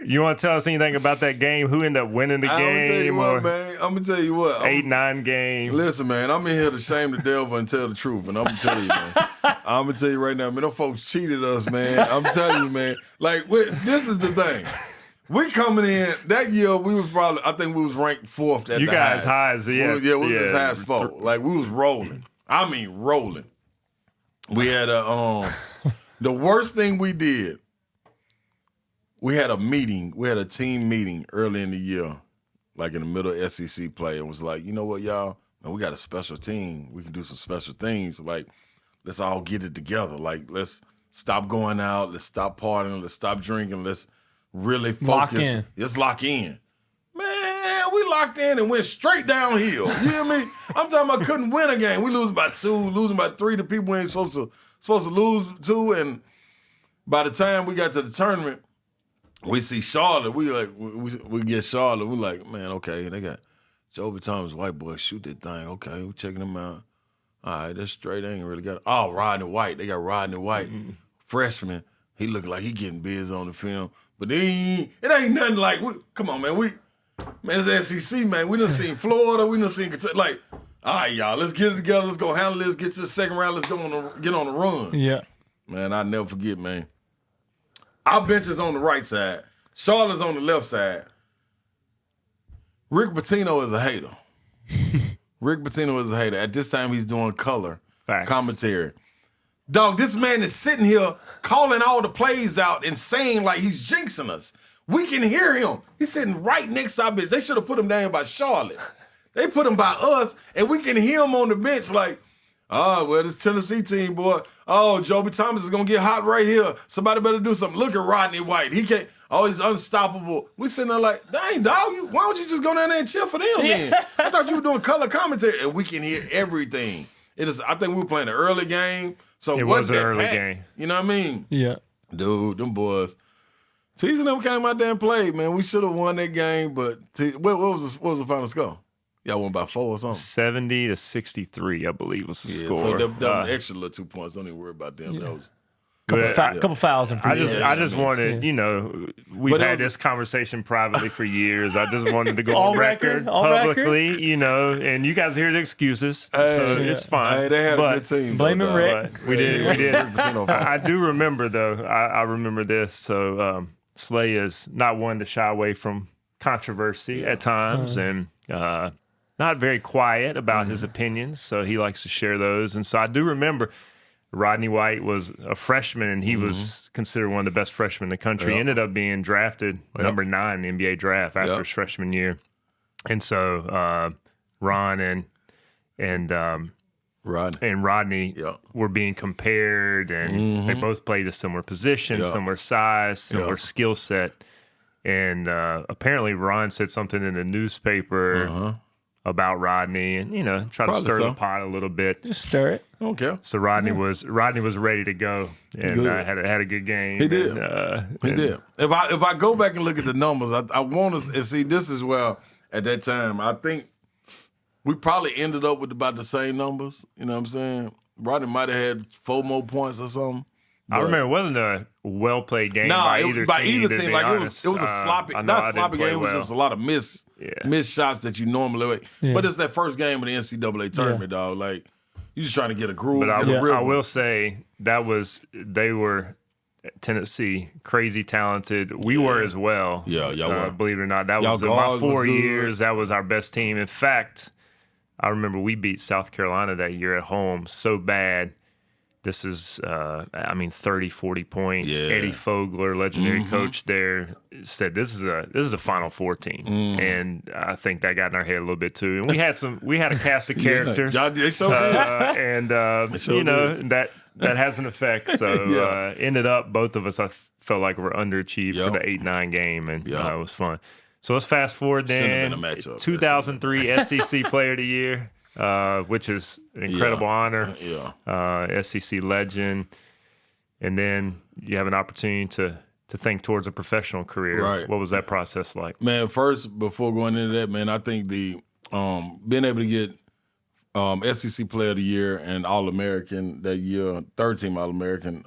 you want to tell us anything about that game? Who ended up winning the game? I'm gonna tell you what, man. I'm gonna tell you what. 8-9 game. Listen, man. I'm in here to shame the devil and tell the truth, and I'm gonna tell you, man. I'm gonna tell you right now, man. Them folks cheated us, man. I'm telling you, man. Like, this is the thing. We coming in that year. We was probably, I think we was ranked 4th at you the guys highest. high as We was as high as 4. Like we was rolling. I mean, rolling. We had a the worst thing we did. We had a meeting. We had a team meeting early in the year, like in the middle of SEC play. It was like, you know what, y'all? Man, we got a special team. We can do some special things. Like, let's all get it together. Like, let's stop going out. Let's stop partying. Let's stop drinking. Let's really focus. Lock in. Let's lock in. Man, we locked in and went straight downhill. You hear me? I'm talking about couldn't win a game. We losing by 2, losing by 3 to people we ain't supposed to lose to. And by the time we got to the tournament, we see Charlotte. We get Charlotte. We like, man, okay, they got Joby Thomas, white boy, shoot that thing. Okay, we checking them out. All right, that's straight. They ain't really got it. Oh, Rodney White. They got Rodney White, freshman. He look like he getting biz on the film. But it ain't nothing like, come on, man. Man, it's SEC, man. We done seen Florida. We done seen Kentucky. Like, all right, y'all, let's get it together. Let's go handle this. Get to the second round. Let's get on the run. Yeah. Man, I'll never forget, man. Our bench is on the right side. Charlotte's on the left side. Rick Pitino is a hater. Rick Pitino is a hater. At this time, he's doing color commentary. Dog, this man is sitting here calling all the plays out and saying like he's jinxing us. We can hear him. He's sitting right next to our bench. They should have put him down by Charlotte. They put him by us, and we can hear him on the bench like, oh, well, this Tennessee team, boy. Oh, Joby Thomas is going to get hot right here. Somebody better do something. Look at Rodney White. He can't. Oh, he's unstoppable. We sitting there like, dang, dog, why don't you just go down there and cheer for them then? I thought you were doing color commentary. And we can hear everything. I think we were playing an early game. So it was an early game. You know what I mean? Yeah. Dude, them boys. Teasing them came out there and played, man. We should have won that game, but what was the final score? Y'all won by 4 or something. 70-63, I believe, was the score. So that extra little 2 points. Don't even worry about them. That was couple fouls in free I just wanted, you know, we've had this conversation privately for years. I just wanted to go on record publicly, you know, and you guys hear the excuses, so it's fine. Hey, they had a good team. Blaming Rick. We did. I do remember, though. I remember this. So Slay is not one to shy away from controversy at times, and not very quiet about his opinions, so he likes to share those. And so I do remember Rodney White was a freshman, and he was considered one of the best freshmen in the country. He ended up being drafted number 9 in the NBA draft after his freshman year. And so Ron and Rodney were being compared, and they both played a similar position, similar size, similar skill set. And apparently Ron said something in the newspaper about Rodney, and, you know, try to stir the pot a little bit. Just stir it. Okay. So Rodney was ready to go, and had a good game. He did. He did. If I go back and look at the numbers, I want to see. This is where at that time I think we probably ended up with about the same numbers. You know what I'm saying? Rodney might have had 4 more points or something. I remember it wasn't a well played game by either team. Like it was a sloppy, not sloppy game. It was just a lot of missed shots that you normally would. Yeah. But it's that first game of the NCAA tournament, dog. Like you just trying to get a groove. But I will say they were Tennessee crazy talented. We were as well. Yeah, y'all were. Believe it or not, that was in my 4 years. That was our best team. In fact, I remember we beat South Carolina that year at home so bad. This is, 30, 40 points. Yeah. Eddie Fogler, legendary coach there, said this is a Final Four team, and I think that got in our head a little bit too. And we had a cast of characters, they so good. and that has an effect. So ended up both of us, I felt like were underachieved for the 8-9 game, and it was fun. So let's fast forward then. 2003 SEC Player of the Year. Which is an incredible honor. SEC legend. And then you have an opportunity to think towards a professional career. Right. What was that process like? Man, first, before going into that, man, I think the being able to get SEC Player of the Year and All-American that year, third-team All-American.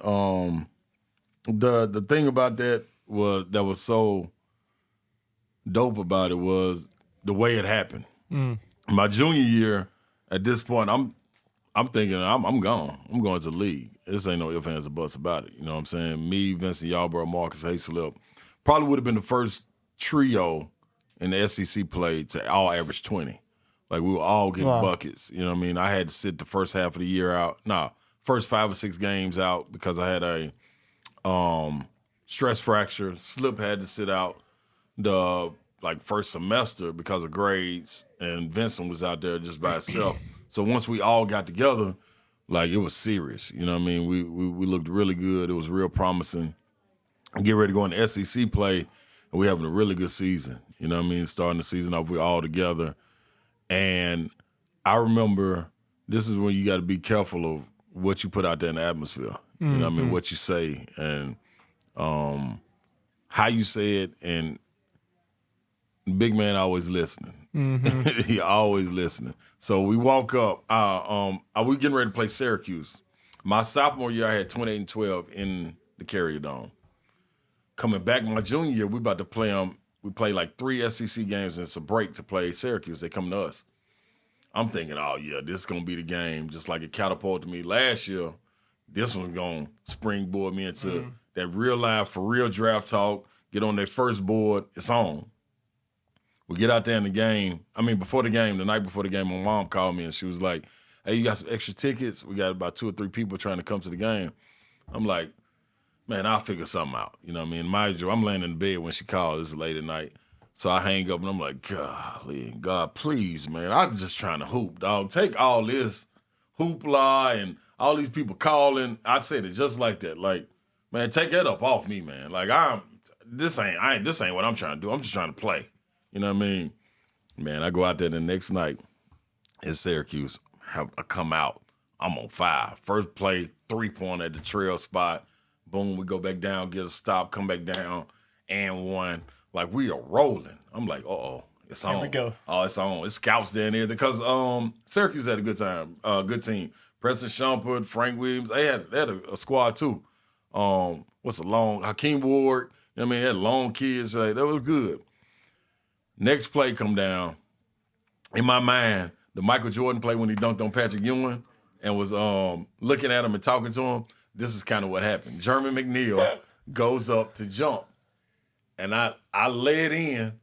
The thing about that was so dope about it was the way it happened. My junior year, at this point, I'm thinking I'm gone. I'm going to the league. This ain't no ifs, ands, or buts about it. You know what I'm saying? Me, Vincent Yarborough, Marcus Hayslip probably would have been the first trio in the SEC play to all average 20. Like, we were all getting buckets. You know what I mean? I had to sit the first half of the year out. First 5 or 6 games out because I had a stress fracture. Slip had to sit out the first semester because of grades, and Vincent was out there just by himself. So once we all got together, it was serious. You know what I mean? We looked really good. It was real promising. Get ready to go into SEC play, and we having a really good season. You know what I mean? Starting the season off, we all together. And I remember this is when you got to be careful of what you put out there in the atmosphere. You know what I mean? What you say and how you say it. And big man always listening. He always listening. So we walk up. We getting ready to play Syracuse. My sophomore year, I had 28-12 in the Carrier Dome. Coming back my junior year, we about to play them. We play 3 SEC games and it's a break to play Syracuse. They come to us. I'm thinking, oh, yeah, this is going to be the game. Just like it catapulted me last year, this one's going to springboard me into that real life, for real draft talk, get on that first board, it's on. We get out there in the game. Before the game, the night before the game, my mom called me and she was like, hey, you got some extra tickets? We got about 2 or 3 people trying to come to the game. I'm like, man, I'll figure something out. You know what I mean? Mind you, I'm laying in the bed when she called. It's late at night. So I hang up and I'm like, golly, God, please, man. I'm just trying to hoop, dog. Take all this hoopla and all these people calling. I said it just like that. Man, take that up off me, man. This ain't what I'm trying to do. I'm just trying to play. You know what I mean? Man, I go out there the next night in Syracuse. I come out. I'm on fire. First play, 3-pointer at the trail spot. Boom, we go back down, get a stop, come back down, and 1. We are rolling. I'm like, uh-oh, it's on. Here we go. Oh, it's on. It's scouts down there because Syracuse had a good time, good team. Preston Shumpert, Frank Williams, they had a squad too. Hakeem Ward, you know what I mean? They had long kids. That was good. Next play come down. In my mind, the Michael Jordan play when he dunked on Patrick Ewing and was looking at him and talking to him. This is kind of what happened. Jeremy McNeil goes up to jump, and I lay it in,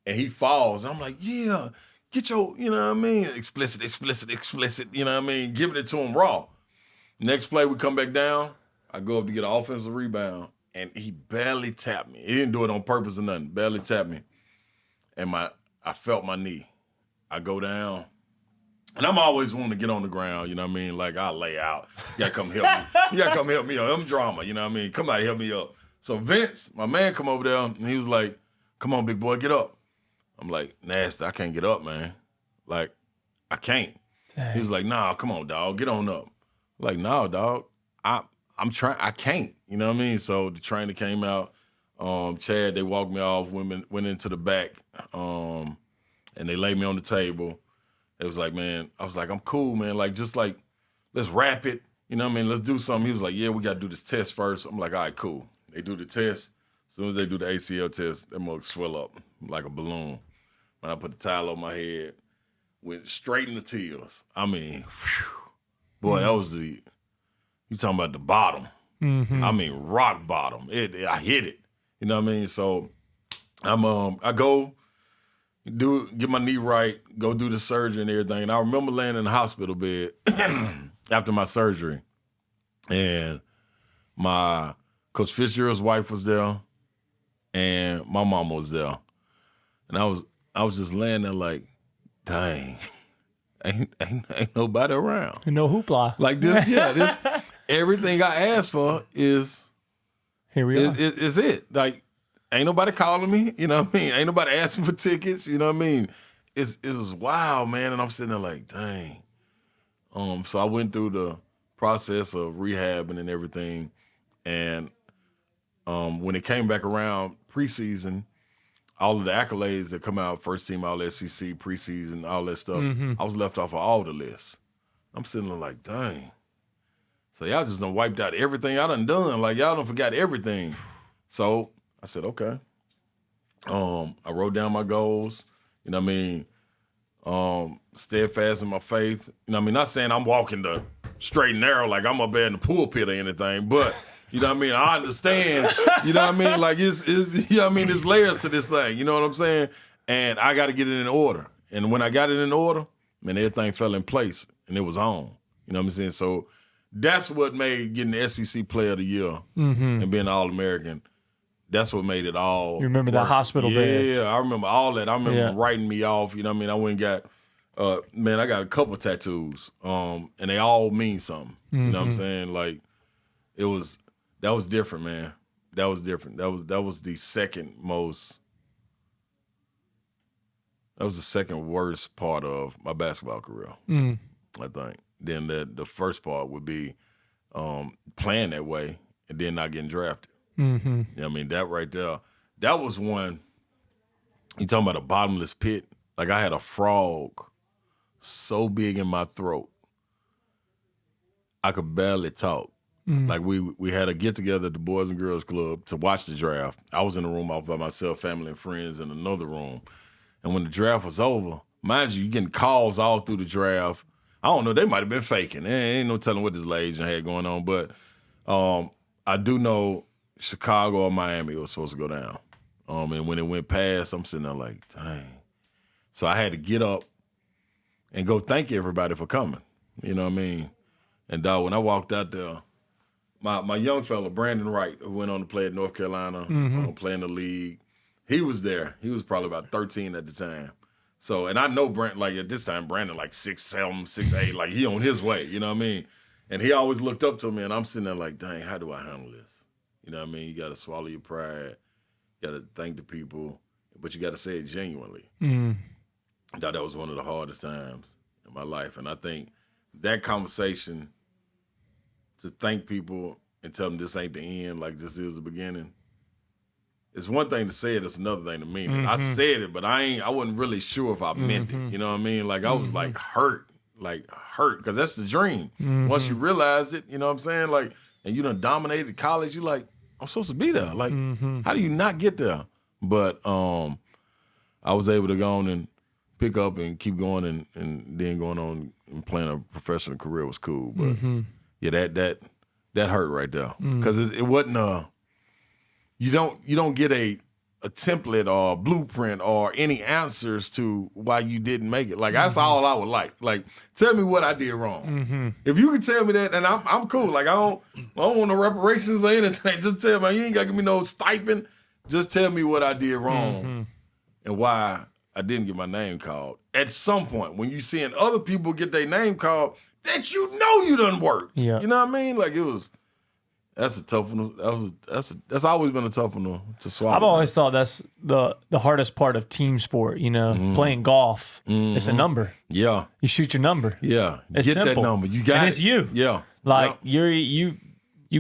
and he falls. I'm like, yeah, get your, you know what I mean, explicit, you know what I mean, giving it to him raw. Next play, we come back down. I go up to get an offensive rebound, and he barely tapped me. He didn't do it on purpose or nothing. Barely tapped me. And I felt my knee. I go down. And I'm always wanting to get on the ground, you know what I mean? I'll lay out. You gotta come help me. You gotta come help me up. I'm drama, you know what I mean? Come out and help me up. So Vince, my man, come over there, and he was like, come on, big boy, get up. I'm like, nasty, I can't get up, man. I can't. Dang. He was like, nah, come on, dog, get on up. I'm like, nah, dog, I'm trying, I can't, you know what I mean? So the trainer came out, Chad, they walked me off, went into the back, and they laid me on the table. It was like, man, I was like, I'm cool, man. Let's wrap it. You know what I mean? Let's do something. He was like, yeah, we got to do this test first. I'm like, all right, cool. They do the test. As soon as they do the ACL test, that mug swell up like a balloon. When I put the towel on my head, went straight in the tears. I mean, boy, that was you talking about the bottom. I mean, rock bottom. I hit it. You know what I mean? So I go, get my knee right, go do the surgery and everything. And I remember laying in the hospital bed after my surgery. And my Coach Fitzgerald's wife was there and my mama was there. And I was just laying there like, dang, ain't nobody around. No hoopla. This everything I asked for is here we are. Is it. Ain't nobody calling me, you know what I mean? Ain't nobody asking for tickets, you know what I mean? It was wild, man, and I'm sitting there like, dang. So I went through the process of rehabbing and everything, and when it came back around preseason, all of the accolades that come out, first team All SEC, preseason, all that stuff. I was left off of all the lists. I'm sitting there like, dang. So y'all just done wiped out everything I done. Like y'all done forgot everything. So I said, okay. I wrote down my goals. You know what I mean? Steadfast in my faith. You know what I mean? Not saying I'm walking the straight and narrow like I'm up there in the pulpit or anything, but you know what I mean? I understand. You know what I mean? Like it's you know what I mean? There's layers to this thing. You know what I'm saying? And I got to get it in order. And when I got it in order, man, everything fell in place and it was on. You know what I'm saying? So that's what made getting the SEC Player of the Year and being All-American. That's what made it all. You remember that hospital bed? Yeah, I remember all that. I remember writing me off. You know what I mean? I went and got, man, I got a couple tattoos, and they all mean something. You know what I'm saying? Like, that was different, man. That was different. That was the second worst part of my basketball career, I think. Then the first part would be playing that way and then not getting drafted. You know what I mean? That right there, that was one. You talking about a bottomless pit? Like I had a frog so big in my throat, I could barely talk. Like we had a get together at the Boys and Girls Club to watch the draft. I was in the room off by myself, family and friends in another room. And when the draft was over, mind you getting calls all through the draft. I don't know, they might have been faking. There ain't no telling what this agent had going on, but I do know Chicago or Miami was supposed to go down. And when it went past, I'm sitting there like, dang. So I had to get up and go thank everybody for coming. You know what I mean? And when I walked out there, my young fella, Brandon Wright, who went on to play at North Carolina, play in the league, he was there. He was probably about 13 at the time. So, and I know Brent, like at this time, Brandon like 6'7", 6'8", like he on his way, you know what I mean? And he always looked up to me, and I'm sitting there like, dang, how do I handle this? You know what I mean? You got to swallow your pride. You got to thank the people, but you got to say it genuinely. I thought that was one of the hardest times in my life. And I think that conversation to thank people and tell them this ain't the end, like this is the beginning, it's one thing to say it, it's another thing to mean it. I said it, but I wasn't really sure if I meant it. You know what I mean? Like I was like hurt, because that's the dream. Once you realize it, you know what I'm saying? Like, and you done dominated college, you like, I'm supposed to be there. Like, how do you not get there? But I was able to go on and pick up and keep going and then going on and playing a professional career was cool. But yeah, that hurt right there. Because it wasn't you don't get a template or a blueprint or any answers to why you didn't make it. Like that's all I would like. Like tell me what I did wrong. If you can tell me that, and I'm cool. Like I don't want no reparations or anything. Just tell me, you ain't got to give me no stipend. Just tell me what I did wrong and why I didn't get my name called. At some point, when you seeing other people get their name called, that you know you done worked. Yeah. You know what I mean? Like that's a tough one. That's always been a tough one to swallow. I've always thought that's the hardest part of team sport. You know, playing golf, it's a number. Yeah, you shoot your number. Yeah, it's get simple. that number. You got and it. It's you. Yeah, like you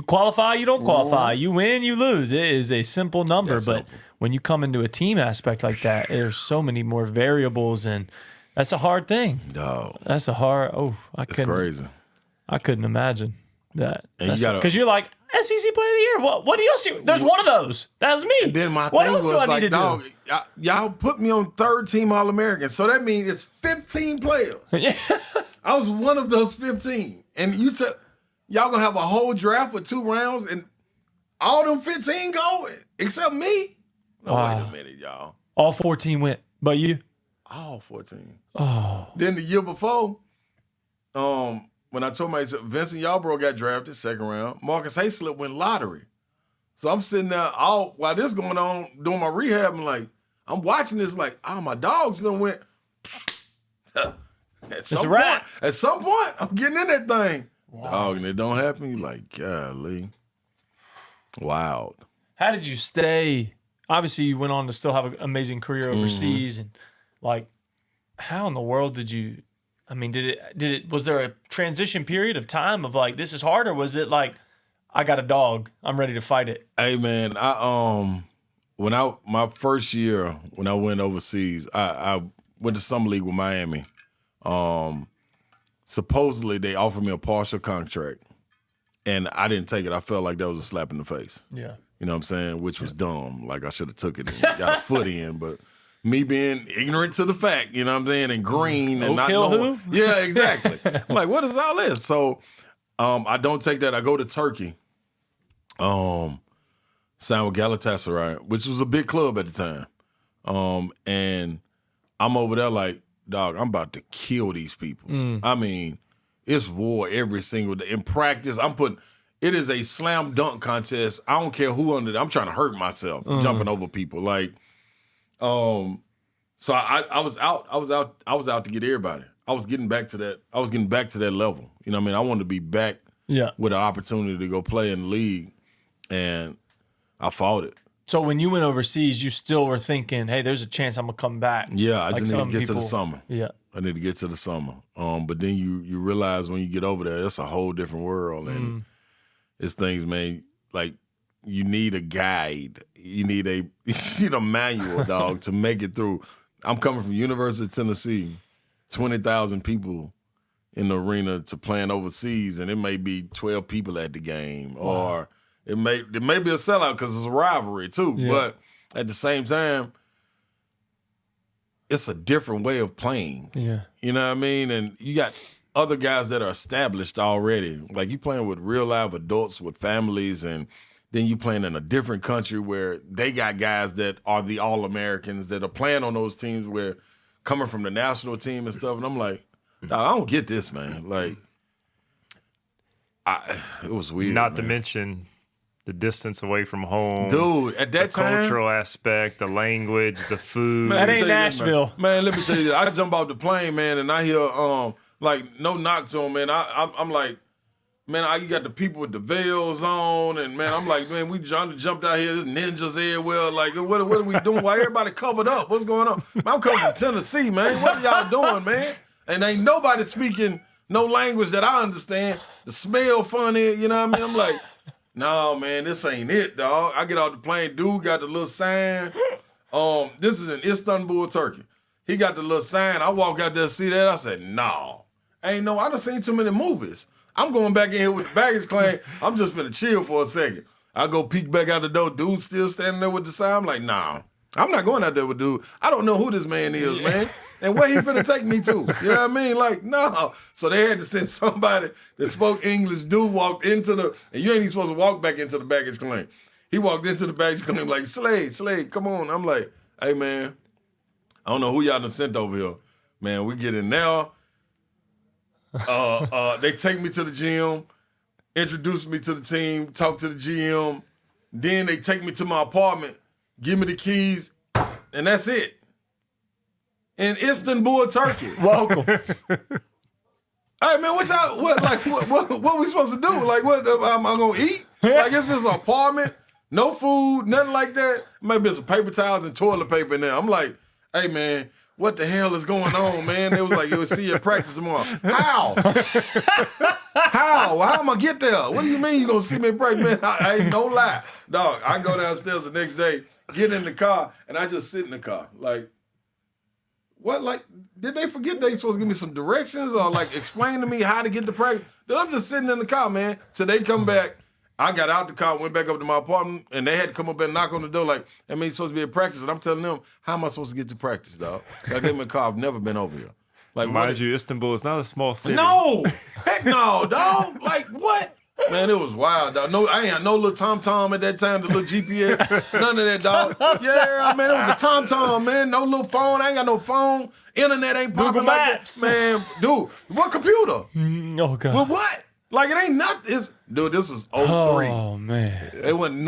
qualify, you don't qualify. You win, you lose. It is a simple number. That's but simple. When you come into a team aspect like that, there's so many more variables, and that's a hard thing. No, that's a hard. It's crazy. I couldn't imagine that. Because you're like, SEC Player of the Year. What do you see? There's one of those. That was me. And then my what thing else was do I like, need to dog, y'all put me on third team All-American, so that means it's 15 players. Yeah. I was one of those 15, and you said y'all gonna have a whole draft with 2 rounds, and all them 15 go except me. No, wait a minute, y'all. All 14 went, but you? All 14. Oh. Then the year before, when I told myself Vincent Yarbrough got drafted 2nd round, Marcus Hayslip went lottery. So I'm sitting there while this going on, doing my rehab, and like, I'm watching this like, my dogs done went. At some point, I'm getting in that thing. Wow. Dog, and it don't happen, you like, golly. Wild. How did you stay? Obviously, you went on to still have an amazing career overseas, and like, how in the world did you? I mean, was there a transition period of time of like, this is hard, or was it like, I got a dog, I'm ready to fight it? Hey man, my first year when I went overseas, I went to summer league with Miami. Supposedly they offered me a partial contract, and I didn't take it. I felt like that was a slap in the face. Yeah. You know what I'm saying? Which was dumb. Like I should have took it and got a foot in, but me being ignorant to the fact, you know what I'm saying, and green and not knowing. Yeah, exactly. I'm like, what is all this? So I don't take that. I go to Turkey. Signed with Galatasaray, which was a big club at the time. And I'm over there like, dog, I'm about to kill these people. I mean, it's war every single day. In practice, it is a slam dunk contest. I don't care who under it. I'm trying to hurt myself, jumping over people. Like, so I was out to get everybody. I was getting back to that level. You know what I mean? I wanted to be back with an opportunity to go play in the league, and I fought it. So when you went overseas, you still were thinking, hey, there's a chance I'm going to come back. Yeah, I just need to get to the summer. Yeah. I need to get to the summer. But then you realize when you get over there, it's a whole different world. And it's things, man, like you need a guide. You need a manual, dog, to make it through. I'm coming from University of Tennessee, 20,000 people in the arena to playing overseas, and it may be 12 people at the game. Wow. Or it may be a sellout because it's a rivalry too. Yeah. But at the same time, it's a different way of playing. Yeah. You know what I mean? And you got other guys that are established already. Like you playing with real live adults with families, and then you playing in a different country where they got guys that are the All-Americans that are playing on those teams where coming from the national team and stuff. And I'm like, I don't get this, man. Like, it was weird. Not to mention the distance away from home. Dude, at that time. The cultural aspect, the language, the food. Man, that ain't Nashville. This, man, let me tell you this. I jump off the plane, man, and I hear, like, no knock to him, man. I'm like, man, you got the people with the veils on, and, man, I'm like, man, we trying to jump out here. There's ninjas everywhere. Like, what are we doing? Why everybody covered up? What's going on? Man, I'm coming from Tennessee, man. What are y'all doing, man? And ain't nobody speaking no language that I understand. The smell funny, you know what I mean? I'm like, no, man, this ain't it, dog. I get off the plane. Dude got the little sign. This is in Istanbul, Turkey. He got the little sign. I walk out there to see that. I said, no. I done seen too many movies. I'm going back in here with the baggage claim. I'm just finna chill for a second. I go peek back out the door. Dude still standing there with the sign. I'm like, nah. I'm not going out there with dude. I don't know who this man is, man. And where he finna take me to. You know what I mean? Like, no. So they had to send somebody that spoke English. Dude walked into and you ain't even supposed to walk back into the baggage claim. He walked into the baggage claim like, Slade, come on. I'm like, hey, man, I don't know who y'all done sent over here. Man, we get in there. They take me to the gym, introduce me to the team, talk to the GM. Then they take me to my apartment, give me the keys, and that's it. In Istanbul, Turkey. Welcome. Hey man, what we supposed to do? Like, what am I gonna eat? Like, it's this apartment, no food, nothing like that. Maybe some paper towels and toilet paper in there. I'm like, hey man, what the hell is going on, man? They was like, you'll see you at practice tomorrow. How? How am I gonna get there? What do you mean you gonna see me at practice, man? I ain't no lie. Dog, I go downstairs the next day, get in the car, and I just sit in the car. Like, what, like, did they forget they supposed to give me some directions or, like, explain to me how to get to practice? Then I'm just sitting in the car, man, till they come back. I got out the car, went back up to my apartment, and they had to come up and knock on the door like, I mean, you're supposed to be at practice. And I'm telling them, how am I supposed to get to practice, dog? I gave them a car. I've never been over here. Like, mind you, Istanbul is not a small city. No! Heck no, dog. Like, what? Man, it was wild, dog. No, I ain't had no little TomTom at that time, the little GPS, none of that, dog. Yeah, man, it was the TomTom, man. No little phone. I ain't got no phone. Internet ain't popping like that. Man, dude, what computer? Oh, God. Well, what? Like, it ain't nothing. Dude, this was 03. Oh, man. It wasn't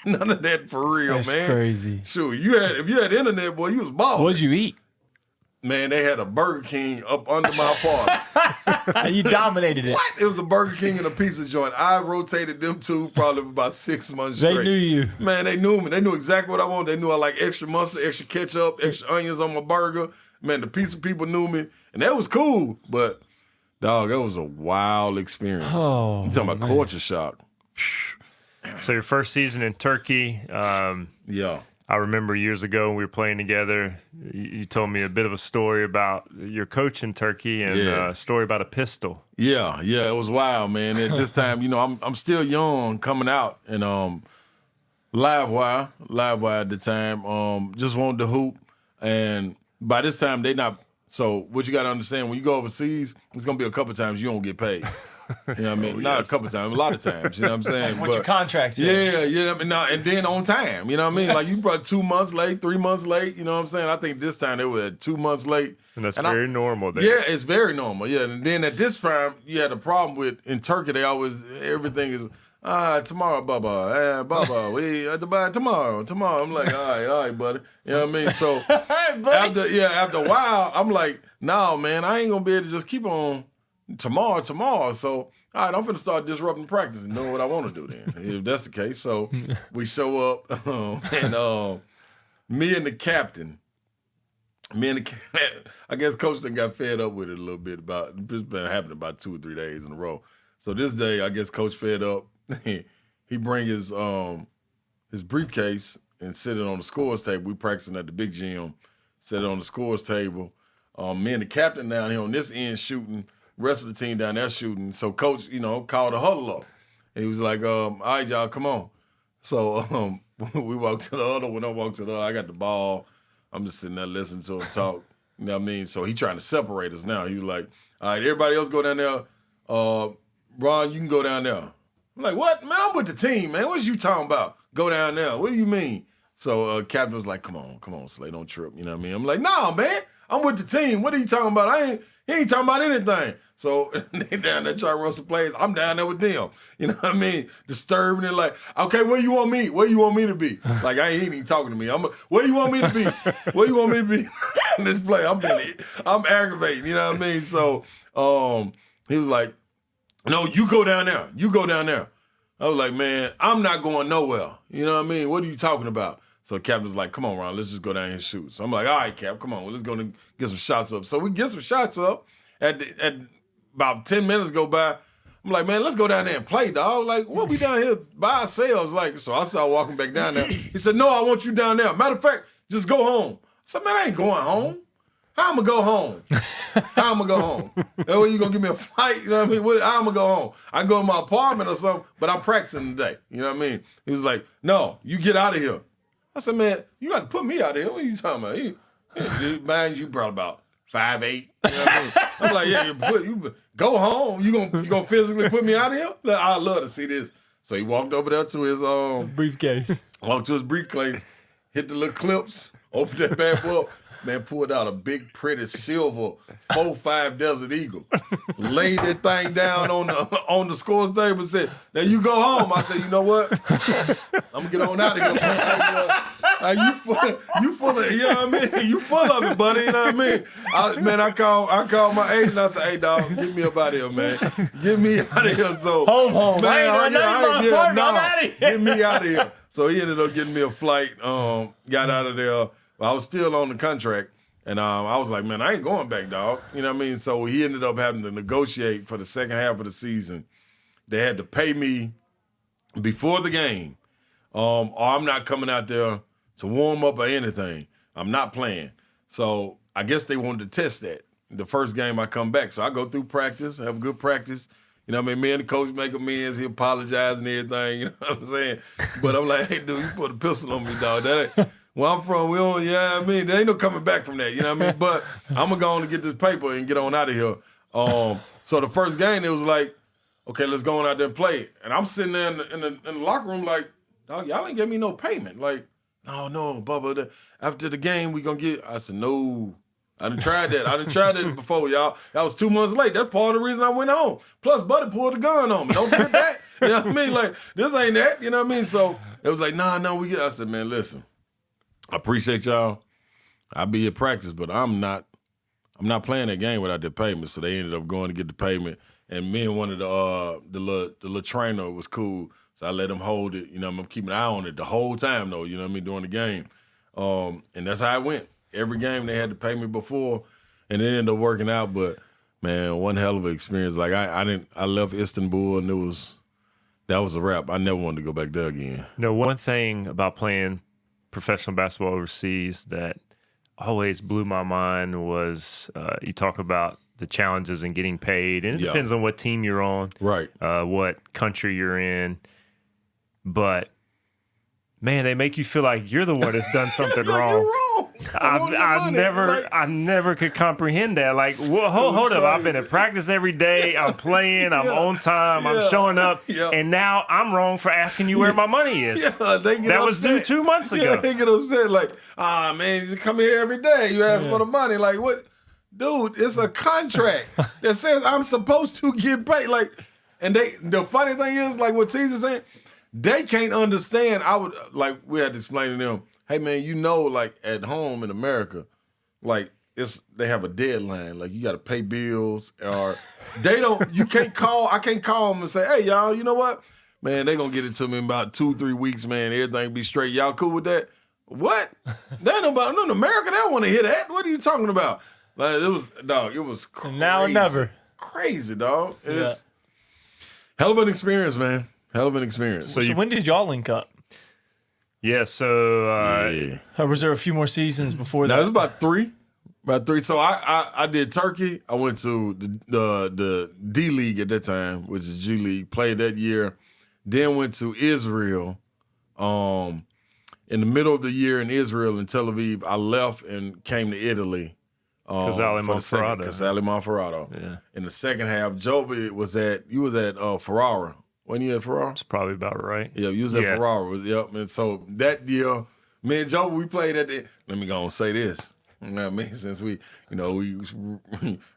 none of that for real, That's man. crazy. Sure, if you had internet, boy, you was balling. What'd you eat? Man, they had a Burger King up under my apartment. You dominated it. What? It was a Burger King and a pizza joint. I rotated them two probably for about 6 months straight. They knew you. Man, they knew me. They knew exactly what I wanted. They knew I like extra mustard, extra ketchup, extra onions on my burger. Man, the pizza people knew me. And that was cool. But, dog, that was a wild experience. Oh, you talking about culture shock. So your first season in Turkey, Yeah. I remember years ago when we were playing together, you told me a bit of a story about your coach in Turkey and a story about a pistol. Yeah, it was wild, man. At this time, I'm still young coming out, and live wire at the time, just wanted to hoop, and by this time they not. So what you got to understand, when you go overseas, it's gonna be a couple times you don't get paid. You know what I mean? Not a couple times, a lot of times. You know what I'm saying? What your contract says. Yeah. I mean, and then on time. You know what I mean? Like you brought 2 months late, 3 months late. You know what I'm saying? I think this time they were at 2 months late. And that's very normal there. Yeah, it's very normal. Yeah, and then at this time you had a problem with in Turkey. They always everything is tomorrow, Baba, we tomorrow. I'm like, all right, buddy. You know what I mean? So after a while, I'm like, no, man, I ain't gonna be able to just keep on. Tomorrow. So, all right, I'm finna start disrupting practice and knowing what I want to do then, if that's the case. So, we show up, and me and the captain, I guess Coach then got fed up with it a little bit about, it's been happening about 2 or 3 days in a row. So, this day, I guess Coach fed up. He bring his briefcase and sit it on the scores table. We practicing at the big gym, sit it on the scores table. Me and the captain down here on this end shooting, rest of the team down there shooting. So Coach, called a huddle up. And he was like, all right, y'all, come on. So we walked to the other. When I walked to the other, I got the ball. I'm just sitting there listening to him talk. You know what I mean? So he trying to separate us now. He was like, all right, everybody else go down there. Ron, you can go down there. I'm like, what? Man, I'm with the team, man. What you talking about? Go down there. What do you mean? So captain was like, come on, Slay, don't trip. You know what I mean? I'm like, nah, man. I'm with the team. What are you talking about? He ain't talking about anything. So they down there trying to run some plays. I'm down there with them. You know what I mean? Disturbing it like, okay, where you want me? Where you want me to be? Like, he ain't even talking to me. Where you want me to be? Where you want me to be? In this play, I'm aggravating. You know what I mean? So he was like, no, you go down there. You go down there. I was like, man, I'm not going nowhere. You know what I mean? What are you talking about? So Cap was like, come on, Ron, let's just go down here and shoot. So I'm like, all right, Cap, come on, let's go and get some shots up. So we get some shots up. At about 10 minutes go by, I'm like, man, let's go down there and play, dog. Like, what we down here by ourselves? Like, so I started walking back down there. He said, no, I want you down there. Matter of fact, just go home. I said, man, I ain't going home. How I'm going to go home? How I'm going to go home? Oh, you going to give me a flight? You know what I mean? How I'm going to go home? I can go to my apartment or something, but I'm practicing today. You know what I mean? He was like, no, you get out of here. I said, man, you got to put me out of here. What are you talking about? Man, you probably about 5'8". You know what I mean? I'm like, yeah, you go home. You gonna physically put me out of here? Like, I'd love to see this. So he walked over there to his briefcase. Walked to his briefcase, hit the little clips, opened that bad boy up. Man, pulled out a big, pretty silver 4.5 Desert Eagle. Laid that thing down on the scores table and said, now you go home. I said, you know what? I'm going to get on out of here. You full of, you know what I mean? You full of it, buddy. You know what I mean? I called my agent. I said, hey, dog, get me up out of here, man. Get me out of here. So, home. Man, I'm out of here. Get me out of here. So he ended up getting me a flight, got out of there. I was still on the contract, and I was like, man, I ain't going back, dog. You know what I mean? So he ended up having to negotiate for the second half of the season. They had to pay me before the game, or I'm not coming out there to warm up or anything. I'm not playing. So I guess they wanted to test that. The first game I come back. So I go through practice, have a good practice. You know what I mean? Me and the coach make amends. He apologize and everything. You know what I'm saying? But I'm like, hey, dude, you put a pistol on me, dog. That ain't... Where I'm from, we don't, I mean, there ain't no coming back from that, you know what I mean? But I'm going to go on and get this paper and get on out of here. So the first game, it was like, okay, let's go on out there and play. And I'm sitting there in the locker room like, dog, y'all ain't give me no payment. Like, no, Bubba, after the game, we going to get, I said, no, I done tried that. I done tried that before, y'all. That was 2 months late. That's part of the reason I went home. Plus, Buddy pulled the gun on me. Don't forget that. You know what I mean? Like, this ain't that, you know what I mean? So it was like, no, we get, I said, man, listen. I appreciate y'all. I'll be at practice, but I'm not playing that game without the payment. So they ended up going to get the payment. And me and one of the little trainer was cool. So I let him hold it. You know, I'm keeping an eye on it the whole time though, you know what I mean, during the game. And that's how it went. Every game they had to pay me before, and it ended up working out. But man, one hell of an experience. Like I left Istanbul and that was a wrap. I never wanted to go back there again. No, one thing about playing professional basketball overseas that always blew my mind was you talk about the challenges in getting paid, and it depends on what team you're on, Right. What country you're in, but man, they make you feel like you're the one that's done something wrong. You're wrong. I never could comprehend that. Like, hold up! I've been at practice every day. I'm playing. I'm on time. I'm showing up, and now I'm wrong for asking you where my money is. That was due 2 months ago. Yeah, they get upset like, man, you just come here every day. You ask for the money. Like, what? Dude, it's a contract that says I'm supposed to get paid. Like, and the funny thing is, like what T's is saying, they can't understand. We had to explain to them, hey man, like at home in America, like they have a deadline. Like you got to pay bills, or you can't call. I can't call them and say, hey y'all, you know what, man, they gonna get it to me in about 2-3 weeks, man. Everything be straight. Y'all cool with that? What? That nobody in America. They don't want to hear that. What are you talking about? Like it was crazy. Now or never. Crazy, dog. It's hell of an experience, man. Hell of an experience. So when did y'all link up? Yeah, so Or was there a few more seasons before that? No, it was about three. So I did Turkey. I went to the D League at that time, which is G League. Played that year. Then went to Israel. In the middle of the year in Israel in Tel Aviv, I left and came to Italy. Casale Monferrato. Yeah. In the second half, Joby was at Ferrara. When you at Ferrara? It's probably about right. Yeah, you was at Ferrara. Yep. And so that year, me and Joby, we played at the. Let me go and say this. You know what I mean? Since we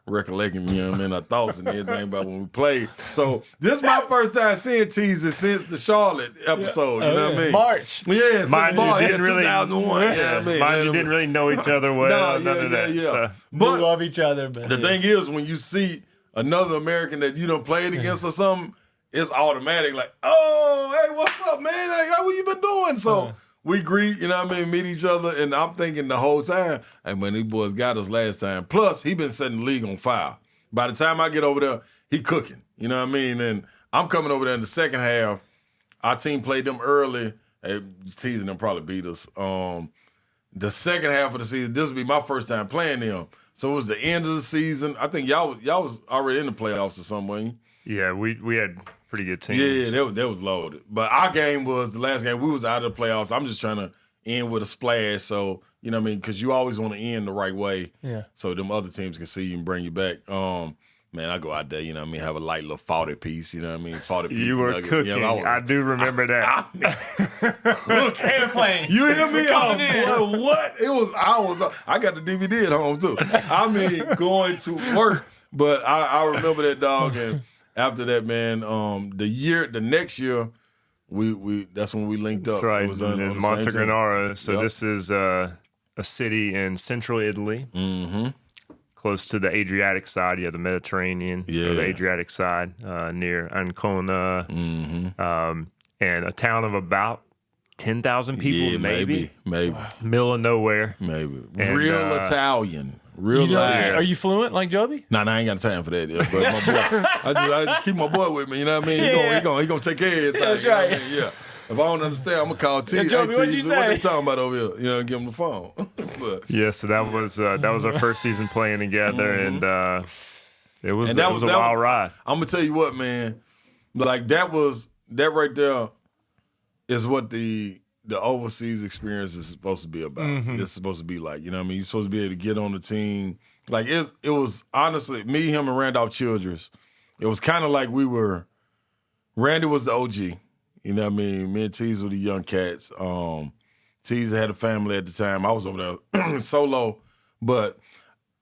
recollecting, our thoughts and everything about when we played. So this is my first time seeing Teaser since the Charlotte episode. You know what I mean? March. Yeah, since Mind March. you didn't really, 2001. Yeah, mind you didn't really know each other well. None of that. So. But we love each other. But the thing is, when you see another American that you done played against or something, it's automatic. Like, oh, hey, what's up, man? Like, what you been doing? So. We greet, meet each other, and I'm thinking the whole time, hey man, these boys got us last time. Plus, he been setting the league on fire. By the time I get over there, he cooking. You know what I mean? And I'm coming over there in the second half. Our team played them early. Hey, teasing them probably beat us. The second half of the season, this will be my first time playing them. So it was the end of the season. I think y'all was already in the playoffs or something, wasn't you? Yeah, we had pretty good teams. Yeah, that was loaded. But our game was the last game. We was out of the playoffs. I'm just trying to end with a splash. So, you know what I mean? Because you always want to end the right way. Yeah. So them other teams can see you and bring you back. Man, I go out there, have a light little 40 piece, 40 piece. You were cooking. I do remember that. Airplane. You hear me? Boy, what? I got the DVD at home too. I mean, going to work. But I remember that, dog. And after that, man, the next year, we that's when we linked up. That's right, It was on in the same team. Montegranaro. So Yep. this is a city in central Italy, close to the Adriatic side. You have the Mediterranean, or the Adriatic side, near Ancona, and a town of about 10,000 people, maybe. Middle of nowhere. Maybe. And, Real Italian. Real live. Are you fluent like Joby? Nah, I ain't got time for that. Yeah, but my boy, I just keep my boy with me. You know what I mean? He gonna take care of everything. That's you know right. what I mean? Yeah. If I don't understand, I'm gonna call T. Joby, what'd you What say? they talking about over here? Give him the phone. But, Yeah, so that was our first season playing together, and it was a wild ride. I'm gonna tell you what, man. Like that right there is what the overseas experience is supposed to be about. It's supposed to be like, you know what I mean? You're supposed to be able to get on the team. Like it was honestly me, him, and Randolph Childress. It was kind of like Randy was the OG. You know what I mean? Me and Tease were the young cats. Tease had a family at the time. I was over there solo, but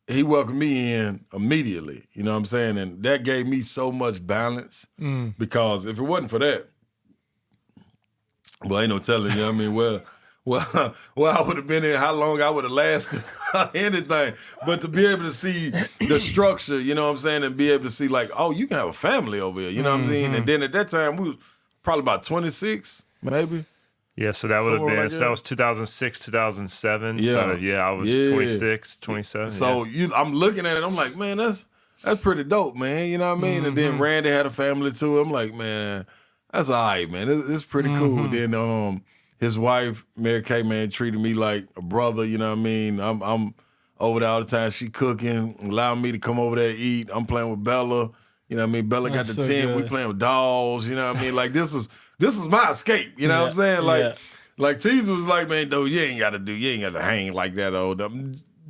he welcomed me in immediately. You know what I'm saying? And that gave me so much balance because if it wasn't for that, well, ain't no telling, you know what I mean? Well, I would have been in, how long I would have lasted, anything. But to be able to see the structure, you know what I'm saying, and be able to see like, oh, you can have a family over here, you know what I'm saying? And then at that time, we was probably about 26, maybe. Yeah, so that would have been, like that was 2006, 2007. Yeah. So, I was 26, 27. So I'm looking at it, I'm like, man, that's pretty dope, man. You know what I mean? And then Randy had a family too. I'm like, man, that's all right, man. It's pretty cool. Then his wife, Mary Kay, man, treated me like a brother, you know what I mean? I'm over there all the time. She cooking, allowing me to come over there and eat. I'm playing with Bella. You know what I mean? Bella got the so tent. We good. playing with dolls, you know what I mean? Like, this was my escape, you know what I'm saying? Like Teaser was like, man, though, you ain't got to hang like that, old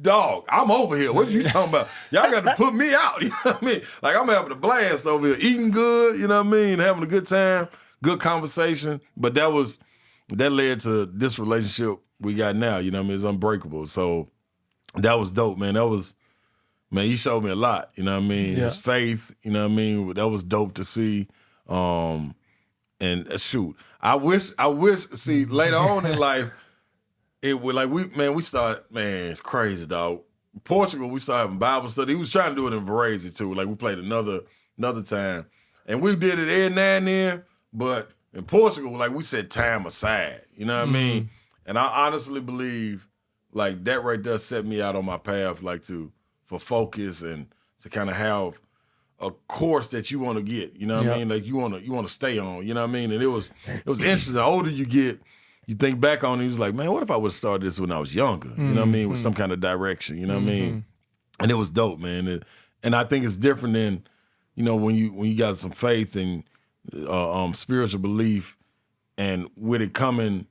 dog. I'm over here. What you talking about? Y'all got to put me out, you know what I mean? Like, I'm having a blast over here, eating good, you know what I mean? Having a good time, good conversation. But that led to this relationship we got now, you know what I mean? It's unbreakable. So that was dope, man. Man, he showed me a lot, you know what I mean? Yeah. His faith, you know what I mean? That was dope to see. And shoot, I wish, see, later on in life, it would we started, man, it's crazy, dog. Portugal, we started having Bible study. He was trying to do it in Varese too. Like, we played another time. And we did it every now and then, but in Portugal, like, we set time aside, you know what I mean? And I honestly believe, like, that right there set me out on my path, like, for focus and to kind of have a course that you want to get, you know what I mean? Like, you want to stay on, you know what I mean? And it was interesting. The older you get, you think back on it, you was like, man, what if I would have started this when I was younger? You know what I mean? With some kind of direction, you know what I mean? And it was dope, man. And I think it's different than, you know, when you got some faith and spiritual belief, and with it coming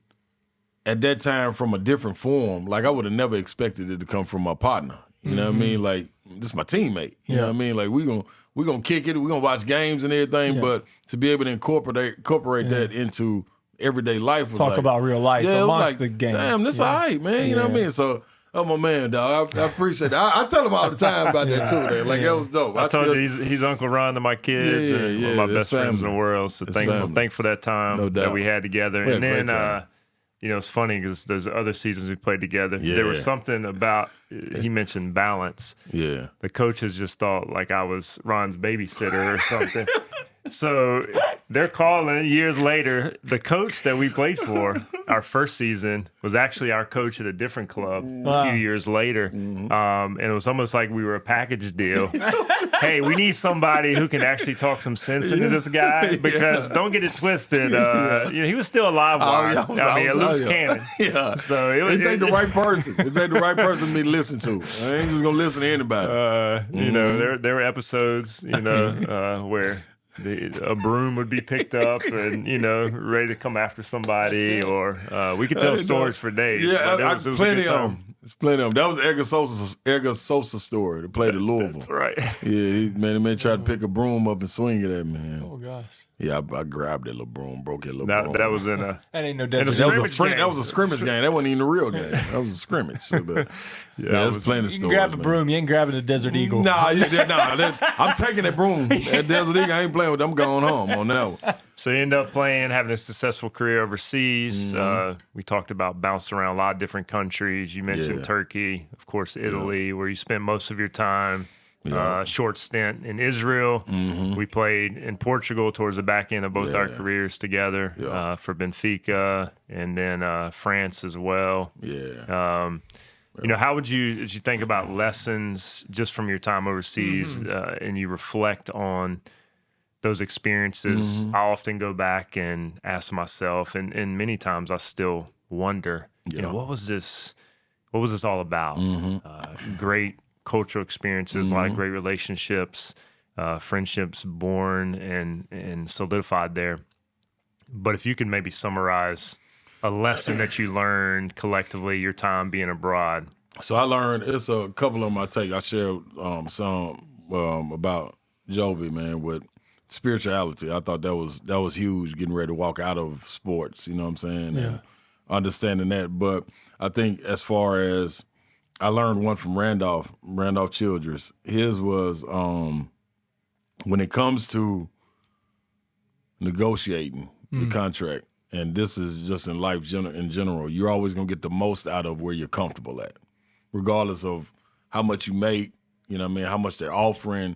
at that time from a different form. Like, I would have never expected it to come from my partner. You know what I mean? Like, this is my teammate. You know what I mean? Like, we gonna kick it. We gonna watch games and everything. But to be able to incorporate that into everyday life was Talk about real life amongst the game. Damn, this all right, man. You know what I mean? So, I'm my man, dog. I appreciate it. I tell him all the time about that too. Man. Like, that was dope. I told you he's Uncle Ron to my kids and one of my best friends in the world. So thankful for that time that we had together. And then you know, it's funny because those other seasons we played together. Yeah. There was something about, he mentioned balance. Yeah. The coaches just thought like I was Ron's babysitter or something. So they're calling years later. The coach that we played for our first season was actually our coach at a different club a few years later. And it was almost like we were a package deal. Hey, we need somebody who can actually talk some sense into this guy, because don't get it twisted. You know, he was still alive. I mean, a loose cannon. Yeah. So it take the right person. It take the right person for me to listen to. I ain't just gonna listen to anybody. You know, there were episodes, you know, where a broom would be picked up and, you know, ready to come after somebody, or we could tell stories for days. Yeah, it was plenty of them. It's plenty of them. That was Edgar Sosa's story that played at Louisville. That's right. Yeah, the man tried to pick a broom up and swing it at me. Oh, gosh. Yeah, I grabbed that little broom, broke that little broom. That was in a... That ain't no desert. That was a scrimmage game. That wasn't even a real game. That was a scrimmage. So, but, that was plenty of stories. You can grab a broom. You ain't grabbing a Desert Eagle. I'm taking that broom. That Desert Eagle, I ain't playing with them. I'm going home on that one. So you end up having a successful career overseas. We talked about bouncing around a lot of different countries. You mentioned Turkey, of course, Italy, where you spent most of your time. Short stint in Israel. We played in Portugal towards the back end of both our careers together for Benfica, and then France as well. You know, how would you, as you think about lessons just from your time overseas, and you reflect on those experiences, I often go back and ask myself, and many times I still wonder, you know, what was this all about? Great cultural experiences, a lot of great relationships, friendships born and solidified there. But if you could maybe summarize a lesson that you learned collectively your time being abroad. So I learned, it's a couple of them I take. I shared some about Joby, man, with spirituality. I thought that was huge, getting ready to walk out of sports, you know what I'm saying? Yeah. And understanding that. But I think as far as, I learned one from Randolph Childress. His was when it comes to negotiating your contract, and this is just in life in general, you're always going to get the most out of where you're comfortable at, regardless of how much you make, you know what I mean, how much they're offering.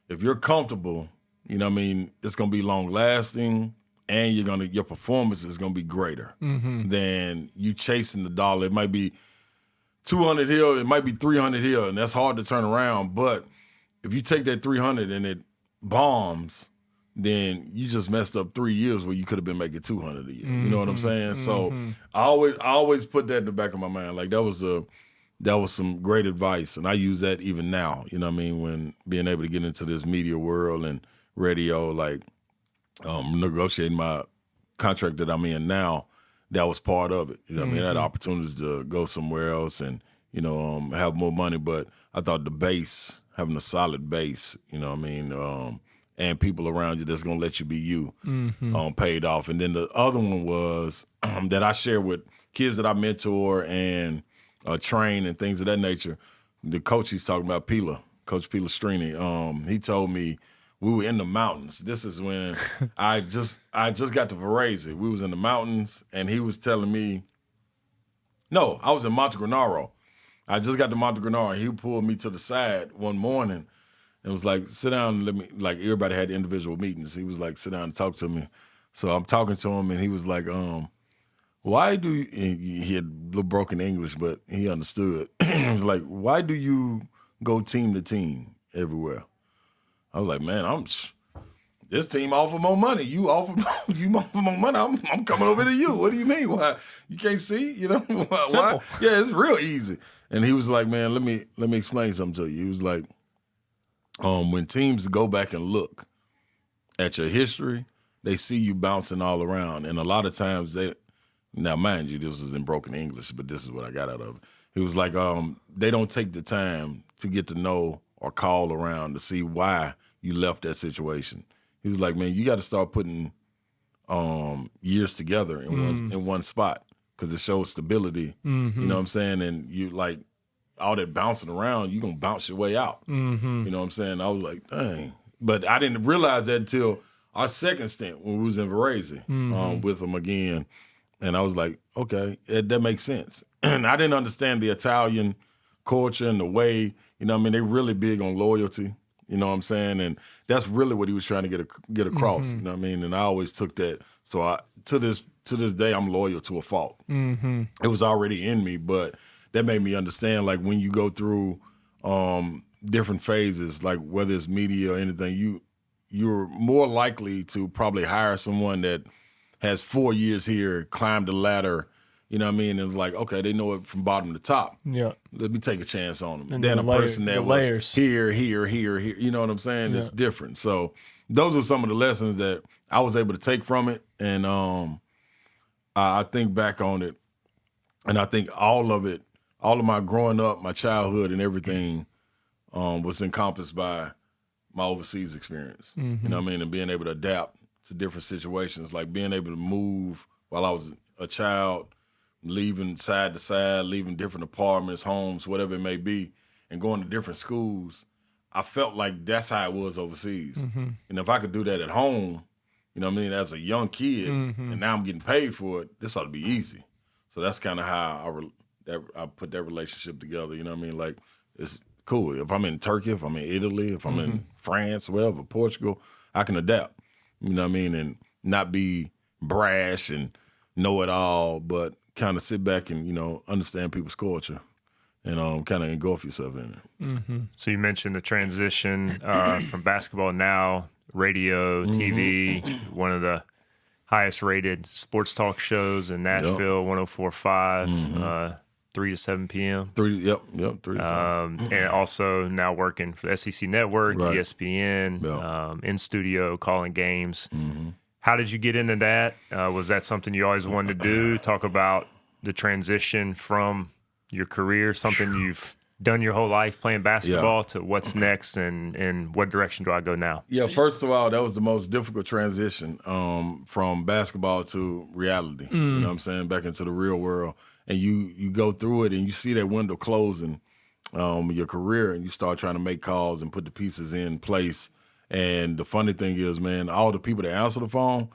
If you're comfortable, you know what I mean, it's going to be long lasting, and your performance is going to be greater than you chasing the dollar. It might be 200 here, it might be 300 here, and that's hard to turn around. But if you take that 300 and it bombs, then you just messed up 3 years where you could have been making 200 a year. You know what I'm saying? So I always put that in the back of my mind. Like that was some great advice, and I use that even now. You know what I mean? When being able to get into this media world and radio, like negotiating my contract that I'm in now, that was part of it. You know what I mean? I had opportunities to go somewhere else and, have more money, but I thought the base, having a solid base, you know what I mean, and people around you that's going to let you be you, paid off. And then the other one was that I share with kids that I mentor and train and things of that nature. The coach he's talking about, Coach Pila Strini, he told me we were in the mountains. This is when I just got to Varese. We was in the mountains, and he was telling me, no, I was in Monte Granaro. I just got to Monte Granaro. He pulled me to the side one morning and was like, sit down and let me, like everybody had individual meetings. He was like, sit down and talk to me. So I'm talking to him, and he was like, why do you, and he had a little broken English, but he understood. He was like, why do you go team to team everywhere? I was like, man, this team offer more money. You offer more money. I'm coming over to you. What do you mean? Why you can't see? Why? Yeah, it's real easy. And he was like, man, let me explain something to you. He was like, when teams go back and look at your history, they see you bouncing all around, and a lot of times now mind you, this is in broken English, but this is what I got out of it. He was like, they don't take the time to get to know or call around to see why you left that situation. He was like, man, you got to start putting years together in one spot, because it shows stability. You know what I'm saying? And you like all that bouncing around, you're going to bounce your way out. You know what I'm saying? I was like, dang. But I didn't realize that until our second stint when we was in Varese with him again. And I was like, okay, that makes sense. And I didn't understand the Italian culture and the way, they're really big on loyalty. You know what I'm saying? And that's really what he was trying to get across. You know what I mean? And I always took that. So to this day, I'm loyal to a fault. It was already in me, but that made me understand, like, when you go through different phases, like whether it's media or anything, you're more likely to probably hire someone that has 4 years here, climbed the ladder, you know what I mean? And it's like, okay, they know it from bottom to top. Yeah. Let me take a chance on them. And then a person that was here, you know what I'm saying? Yeah. It's different. So those are some of the lessons that I was able to take from it. And I think back on it, and I think all of my growing up, my childhood and everything was encompassed by my overseas experience. You know what I mean? And being able to adapt to different situations, like being able to move while I was a child, leaving side to side, leaving different apartments, homes, whatever it may be, and going to different schools. I felt like that's how it was overseas. And if I could do that at home, you know what I mean, as a young kid, and now I'm getting paid for it, this ought to be easy. So that's kind of how I put that relationship together. You know what I mean? Like, it's cool. If I'm in Turkey, if I'm in Italy, if I'm in France, wherever, Portugal, I can adapt. You know what I mean? And not be brash and know it all, but kind of sit back and, understand people's culture and kind of engulf yourself in it. So you mentioned the transition from basketball now, radio, TV, one of the highest rated sports talk shows in Nashville, 104.5, 3 to 7 p.m. 3 to 7. And also now working for the SEC Network, ESPN, in studio, calling games. How did you get into that? Was that something you always wanted to do? Talk about the transition from your career, something you've done your whole life playing basketball, to what's next and what direction do I go now? Yeah, first of all, that was the most difficult transition from basketball to reality. You know what I'm saying? Back into the real world. And you go through it and you see that window closing your career, and you start trying to make calls and put the pieces in place. And the funny thing is, man, all the people that answer the phone,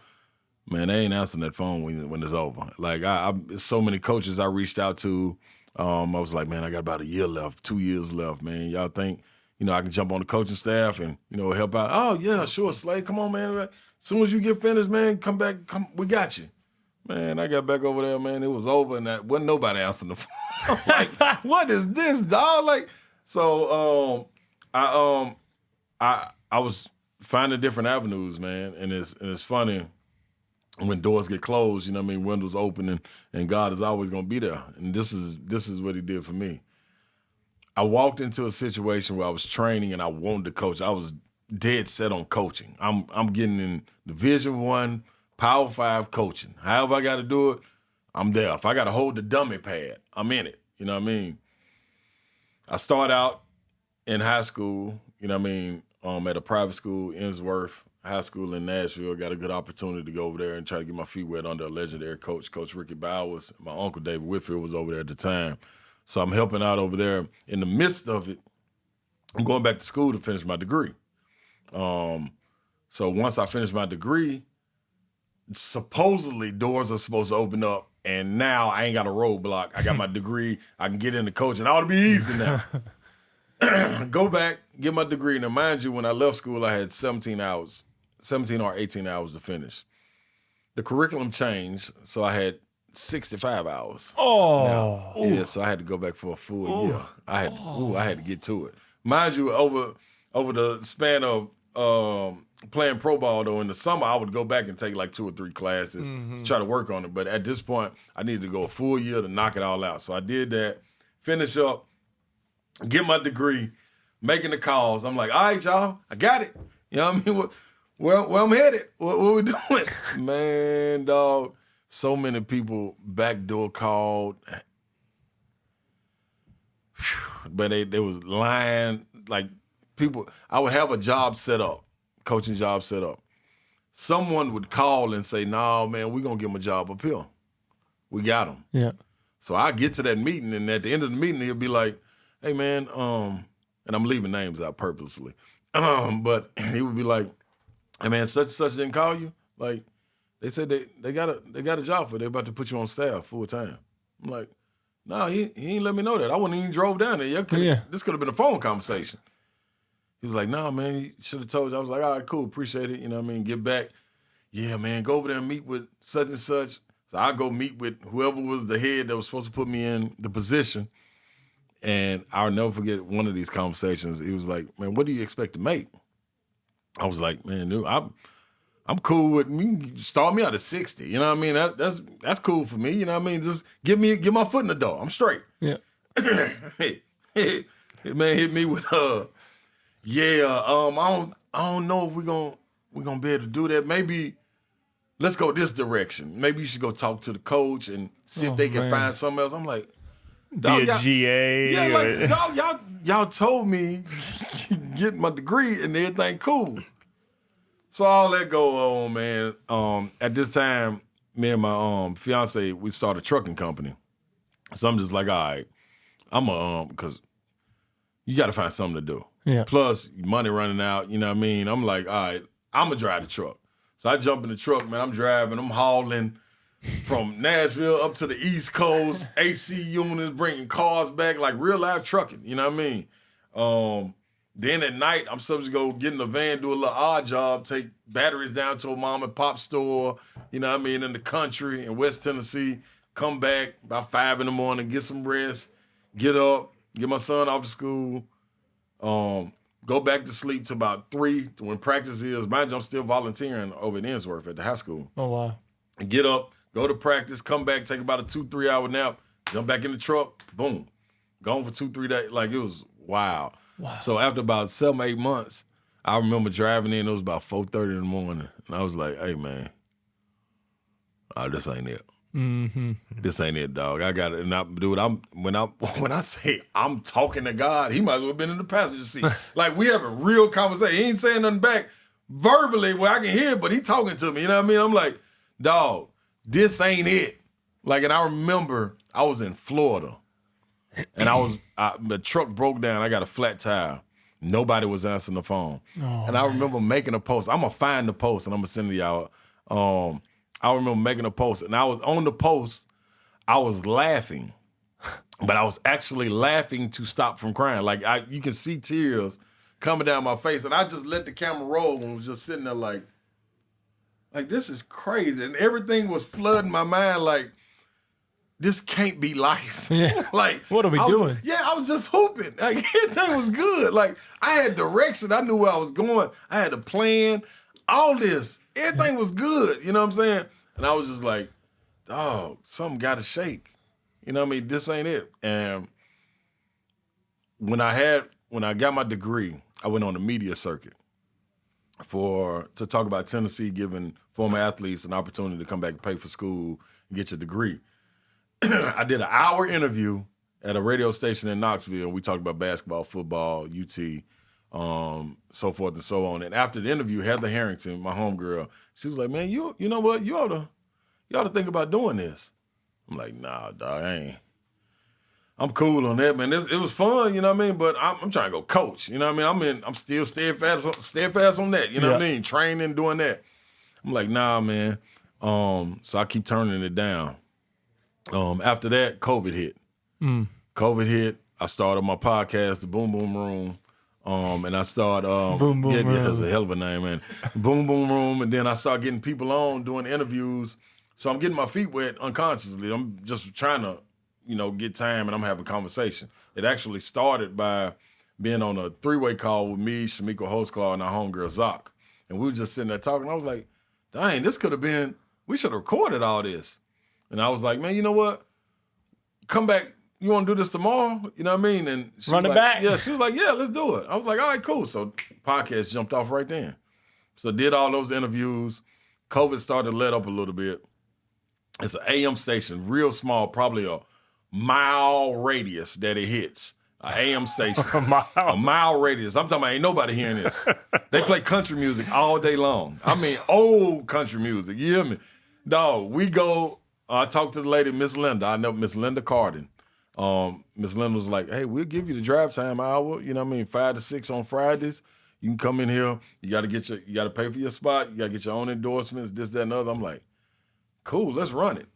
man, they ain't answering that phone when it's over. Like, I so many coaches I reached out to, I was like, man, I got about a year left, 2 years left, man. Y'all think, I can jump on the coaching staff and, help out? Oh, yeah, sure, Slade. Come on, man. As soon as you get finished, man, come back. We got you. Man, I got back over there, man. It was over, and that wasn't nobody answering the phone. Like, what is this, dog? Like, so I was finding different avenues, man. And it's funny when doors get closed, windows open, and God is always going to be there. And this is what he did for me. I walked into a situation where I was training and I wanted to coach. I was dead set on coaching. I'm getting in Division I, Power 5 coaching. However I got to do it, I'm there. If I got to hold the dummy pad, I'm in it. You know what I mean? I start out in high school, at a private school, Innsworth High School in Nashville. Got a good opportunity to go over there and try to get my feet wet under a legendary coach, Coach Ricky Bowers. My uncle David Whitfield was over there at the time. So I'm helping out over there. In the midst of it, I'm going back to school to finish my degree. So once I finish my degree, supposedly doors are supposed to open up, and now I ain't got a roadblock. I got my degree. I can get into coaching. It ought to be easy now. Go back, get my degree. Now, mind you, when I left school, I had 17 or 18 hours to finish. The curriculum changed, so I had 65 hours. Oh. Yeah, so I had to go back for a full year. I had to get to it. Mind you, over the span of playing pro ball, though, in the summer, I would go back and take like 2 or 3 classes, try to work on it. But at this point, I needed to go a full year to knock it all out. So I did that, finish up, get my degree, making the calls. I'm like, all right, y'all, I got it. You know what I mean? Where I'm headed? What we doing? Man, dog, so many people backdoor called. But they was lying. Like, people, I would have a job set up, coaching job set up. Someone would call and say, "No, man, we're going to give him a job up here. We got him." Yeah. So I get to that meeting, and at the end of the meeting, he'll be like, "Hey, man," and I'm leaving names out purposely, but he would be like, "Hey, man, such and such didn't call you? Like, they said they got a job for you. They're about to put you on staff full time." I'm like, "No, he ain't let me know that. I wouldn't even drove down there. This could have been a phone conversation." He was like, "No, man, he should have told you." I was like, "All right, cool, appreciate it. You know what I mean? Get back. Yeah, man, go over there and meet with such and such." So I go meet with whoever was the head that was supposed to put me in the position. And I'll never forget one of these conversations. He was like, "Man, what do you expect to make?" I was like, "Man, dude, I'm cool with me. Start me out at 60. You know what I mean? That's cool for me. You know what I mean? Just get my foot in the door. I'm straight." Yeah. Man hit me with I don't know if we're gonna be able to do that. Maybe let's go this direction. Maybe you should go talk to the coach and see if they can find something else. I'm like, be a GA. Yeah, like, dog, y'all told me get my degree and everything cool. So all that go on, man. At this time, me and my fiance, we started a trucking company. So I'm just like, all right, I'm because you got to find something to do. Yeah. Plus, money running out, you know what I mean? I'm like, all right, I'm going to drive the truck. So I jump in the truck, man. I'm driving. I'm hauling from Nashville up to the East Coast, AC units, bringing cars back, like real life trucking, you know what I mean? Then at night, I'm supposed to go get in the van, do a little odd job, take batteries down to a mom and pop store, you know what I mean, in the country in West Tennessee, come back about 5 in the morning, get some rest, get up, get my son off to school, go back to sleep till about 3 when practice is. Mind you, I'm still volunteering over at Innsworth at the high school. Oh, wow. And get up, go to practice, come back, take about a 2-3 hour nap, jump back in the truck, boom. Gone for 2-3 days. Like, it was wild. Wow. So after about 7-8 months, I remember driving in. It was about 4:30 in the morning. And I was like, "Hey, man, this ain't it. Mm-hmm. This ain't it, dog. I got it." And dude, when I say I'm talking to God, he might as well have been in the passenger seat. Like, we having real conversation. He ain't saying nothing back verbally where I can hear, but he talking to me. You know what I mean? I'm like, "Dog, this ain't it." Like, and I remember I was in Florida, and the truck broke down. I got a flat tire. Nobody was answering the phone. And I remember making a post. I'm going to find the post, and I'm going to send it to y'all. I remember making a post, and I was on the post. I was laughing, but I was actually laughing to stop from crying. Like, you can see tears coming down my face, and I just let the camera roll and was just sitting there like this is crazy. And everything was flooding my mind like, this can't be life. Yeah. Like, what are we doing? I was just hooping. Like, everything was good. Like, I had direction. I knew where I was going. I had a plan. All this. Everything was good. You know what I'm saying? And I was just like, dog, something got to shake. You know what I mean? This ain't it. And when I got my degree, I went on the media circuit to talk about Tennessee giving former athletes an opportunity to come back and pay for school and get your degree. I did an hour interview at a radio station in Knoxville. We talked about basketball, football, UT, so forth and so on. And after the interview, Heather Harrington, my homegirl, she was like, man, you know what? You ought to think about doing this. I'm like, nah, dog, I'm cool on that, man. It was fun, you know what I mean? But I'm trying to go coach, you know what I mean? I'm still steadfast on that, you know what I mean? Training, doing that. I'm like, nah, man. So I keep turning it down. After that, COVID hit. COVID hit. I started my podcast, The Boom Boom Room. And I started Boom Boom Room. That's a hell of a name, man. Boom Boom Room. And then I started getting people on, doing interviews. So I'm getting my feet wet unconsciously. I'm just trying to, get time and I'm having a conversation. It actually started by being on a 3-way call with me, Shamika Hostclaw, and our homegirl Zoc. And we were just sitting there talking. I was like, dang, this could have been, we should have recorded all this. And I was like, man, you know what? Come back. You want to do this tomorrow? You know what I mean? And she Run was it like, back. Yeah, she was like, yeah, let's do it. I was like, all right, cool. So podcast jumped off right then. So did all those interviews. COVID started to let up a little bit. It's an AM station, real small, probably a mile radius that it hits. An AM station. A mile radius. I'm talking about ain't nobody hearing this. They play country music all day long. I mean, old country music. You hear me? Dog, we go, I talked to the lady, Miss Linda. I know Miss Linda Carden. Miss Linda was like, hey, we'll give you the drive time hour, 5 to 6 on Fridays. You can come in here. You got to pay for your spot. You got to get your own endorsements, this, that, and other. I'm like, cool, let's run it.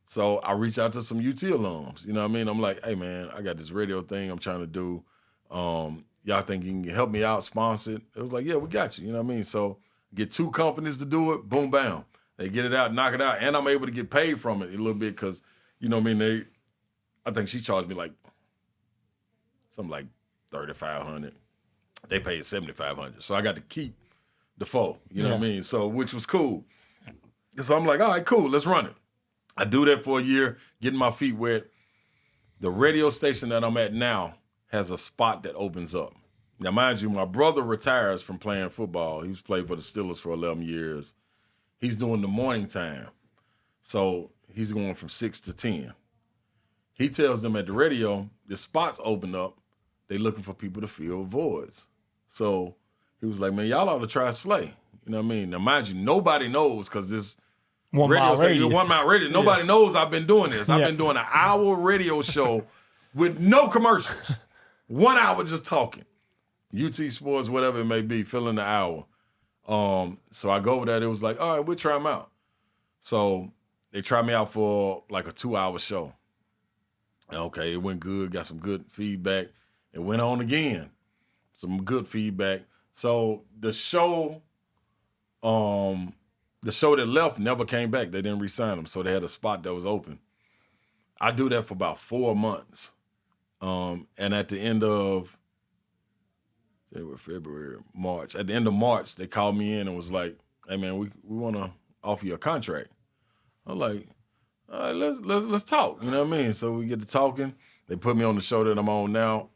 So I reached out to some UT alums. You know what I mean? I'm like, hey, man, I got this radio thing I'm trying to do. Y'all think you can help me out, sponsor it? It was like, yeah, we got you. You know what I mean? So get 2 companies to do it. Boom, bam. They get it out, knock it out. And I'm able to get paid from it a little bit because, you know what I mean? I think she charged me something like $3,500. They paid $7,500. So I got to keep the $4,000. You know what I mean? So, which was cool. So I'm like, all right, cool, let's run it. I do that for a year, getting my feet wet. The radio station that I'm at now has a spot that opens up. Now, mind you, my brother retires from playing football. He's played for the Steelers for 11 years. He's doing the morning time. So he's going from 6 to 10. He tells them at the radio, the spots open up. They looking for people to fill voids. So he was like, man, y'all ought to try Slay. You know what I mean? Now, mind you, nobody knows because this 1 radio mile station, radius. 1 mile radius. Nobody knows I've been doing this. I've been doing an hour radio show with no commercials. 1 hour just talking. UT Sports, whatever it may be, filling the hour. So I go over there. It was like, all right, we'll try them out. So they tried me out for like a 2-hour show. Okay, it went good. Got some good feedback. It went on again. Some good feedback. So the show that left never came back. They didn't re-sign them. So they had a spot that was open. I do that for about 4 months. And at the end of February, March. At the end of March, they called me in and was like, hey man, we want to offer you a contract. I'm like, all right, let's talk. You know what I mean? So we get to talking. They put me on the show that I'm on now.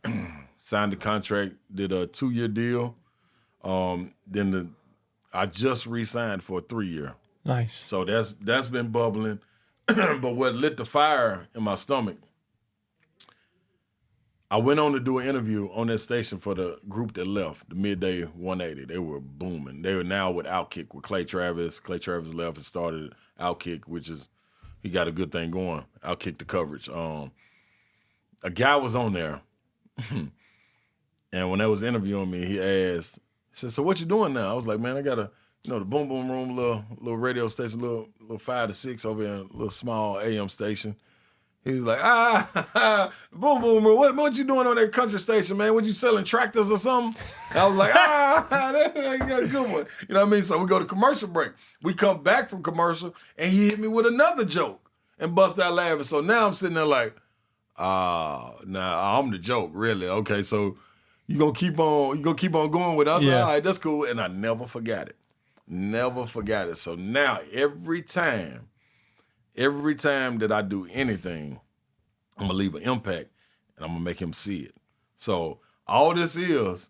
Signed the contract. Did a 2-year deal. Then I just re-signed for a 3-year. Nice. So that's been bubbling. But what lit the fire in my stomach? I went on to do an interview on that station for the group that left, the Midday 180. They were booming. They were now with Outkick with Clay Travis. Clay Travis left and started Outkick, which is, he got a good thing going. Outkick the coverage. A guy was on there, and when they was interviewing me, he asked, he said, so what you doing now? I was like, man, I got the Boom Boom Room, little radio station, little 5 to 6 over here, a little small AM station. He was like, Boom Boom Room, what you doing on that country station, man? What you selling tractors or something? I was like, that got a good one. You know what I mean? So we go to commercial break. We come back from commercial, and he hit me with another joke. and bust out laughing. So now I'm sitting there like, nah, I'm the joke, really. Okay, so you gonna keep on going with us? Yeah. All right, that's cool. And I never forgot it. Never forgot it. So now every time that I do anything, I'm gonna leave an impact and I'm gonna make him see it. So all this is,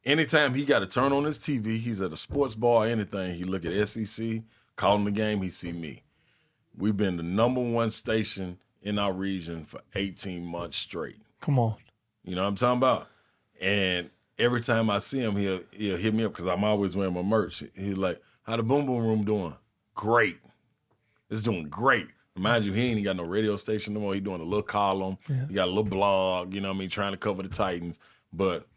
anytime he got to turn on his TV, he's at a sports bar or anything, he look at SEC, calling the game, he see me. We've been the #1 station in our region for 18 months straight. Come on. You know what I'm talking about? And every time I see him, he'll hit me up because I'm always wearing my merch. He's like, how the Boom Boom Room doing? Great. It's doing great. Mind you, he ain't got no radio station no more. He doing a little column. Yeah. He got a little blog, you know what I mean, trying to cover the Titans, but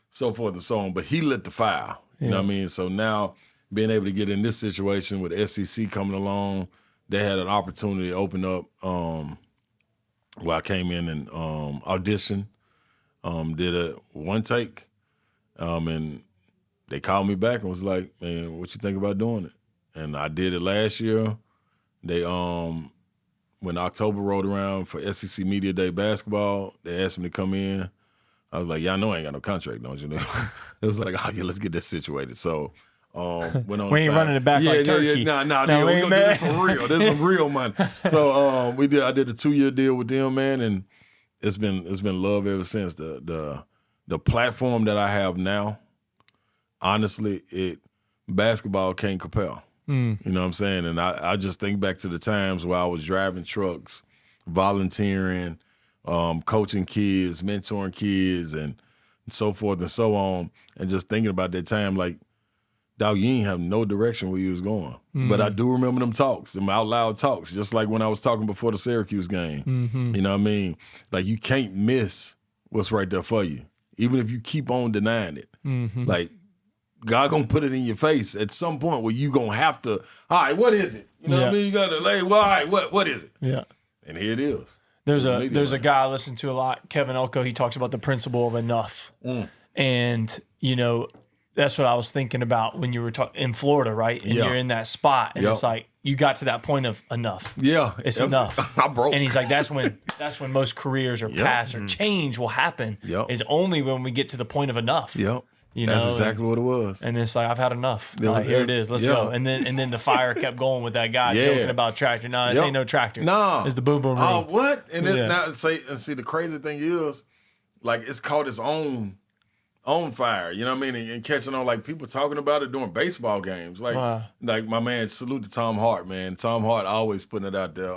so forth and so on. But he lit the fire, you know what I mean? So now being able to get in this situation with SEC coming along, they had an opportunity to open up where I came in and auditioned, did a one take, and they called me back and was like, man, what you think about doing it? And I did it last year. They when October rolled around for SEC Media Day basketball, they asked me to come in. I was like, yeah, I know I ain't got no contract, don't you know? It was like, oh yeah, let's get this situated. So went on. We ain't running it back like turkey. Nah, we're gonna do this for real. This is some real money. So I did a 2-year deal with them, man, and it's been love ever since. The platform that I have now, honestly, basketball can't compare. You know what I'm saying? And I just think back to the times where I was driving trucks, volunteering, coaching kids, mentoring kids, and so forth and so on, and just thinking about that time like, dog, you ain't have no direction where you was going. But I do remember them talks, them out loud talks, just like when I was talking before the Syracuse game. You know what I mean? Like, you can't miss what's right there for you, even if you keep on denying it. Like, God gonna put it in your face at some point where you gonna have to, all right, what is it? You know what I mean? You gotta like, well, all right, what is it? Yeah. And here it is. There's a guy I listen to a lot, Kevin Elko. He talks about the principle of enough. And, you know, that's what I was thinking about when you were in Florida, right? And you're in that spot, and it's like you got to that point of enough. Yeah, it's enough. I broke. And he's like, that's when most careers are passed or change will happen. Is only when we get to the point of enough. You know, that's exactly what it was. And it's like, I've had enough. Like, here it is. Let's go. And then the fire kept going with that guy joking about tractor. No, this ain't no tractor. No, it's the Boom Boom Room. Oh, what? And now see the crazy thing is, like, it's caught its own fire. You know what I mean? And catching on, like, people talking about it during baseball games. Like, like my man, salute to Tom Hart, man. Tom Hart always putting it out there.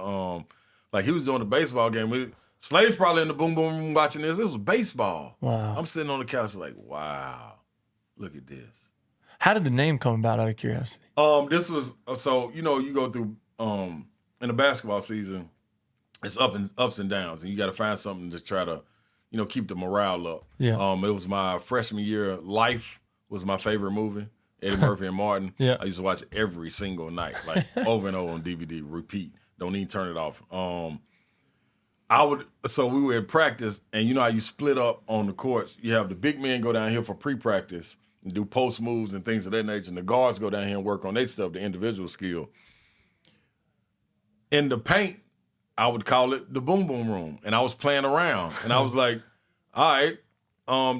Like, he was doing a baseball game. Slave's probably in the Boom Boom Room watching this. It was baseball. Wow. I'm sitting on the couch like, wow. Look at this. How did the name come about, out of curiosity? This was, so, you know, you go through, in the basketball season, it's ups and downs, and you got to find something to try to, you know, keep the morale up. Yeah. It was my freshman year. Life was my favorite movie. Eddie Murphy and Martin. Yeah. I used to watch it every single night, like over and over on DVD, repeat. Don't even turn it off. So we were at practice, and you know how you split up on the courts. You have the big men go down here for pre-practice and do post moves and things of that nature, and the guards go down here and work on their stuff, the individual skill. In the paint, I would call it the Boom Boom Room, and I was playing around, and I was like, all right,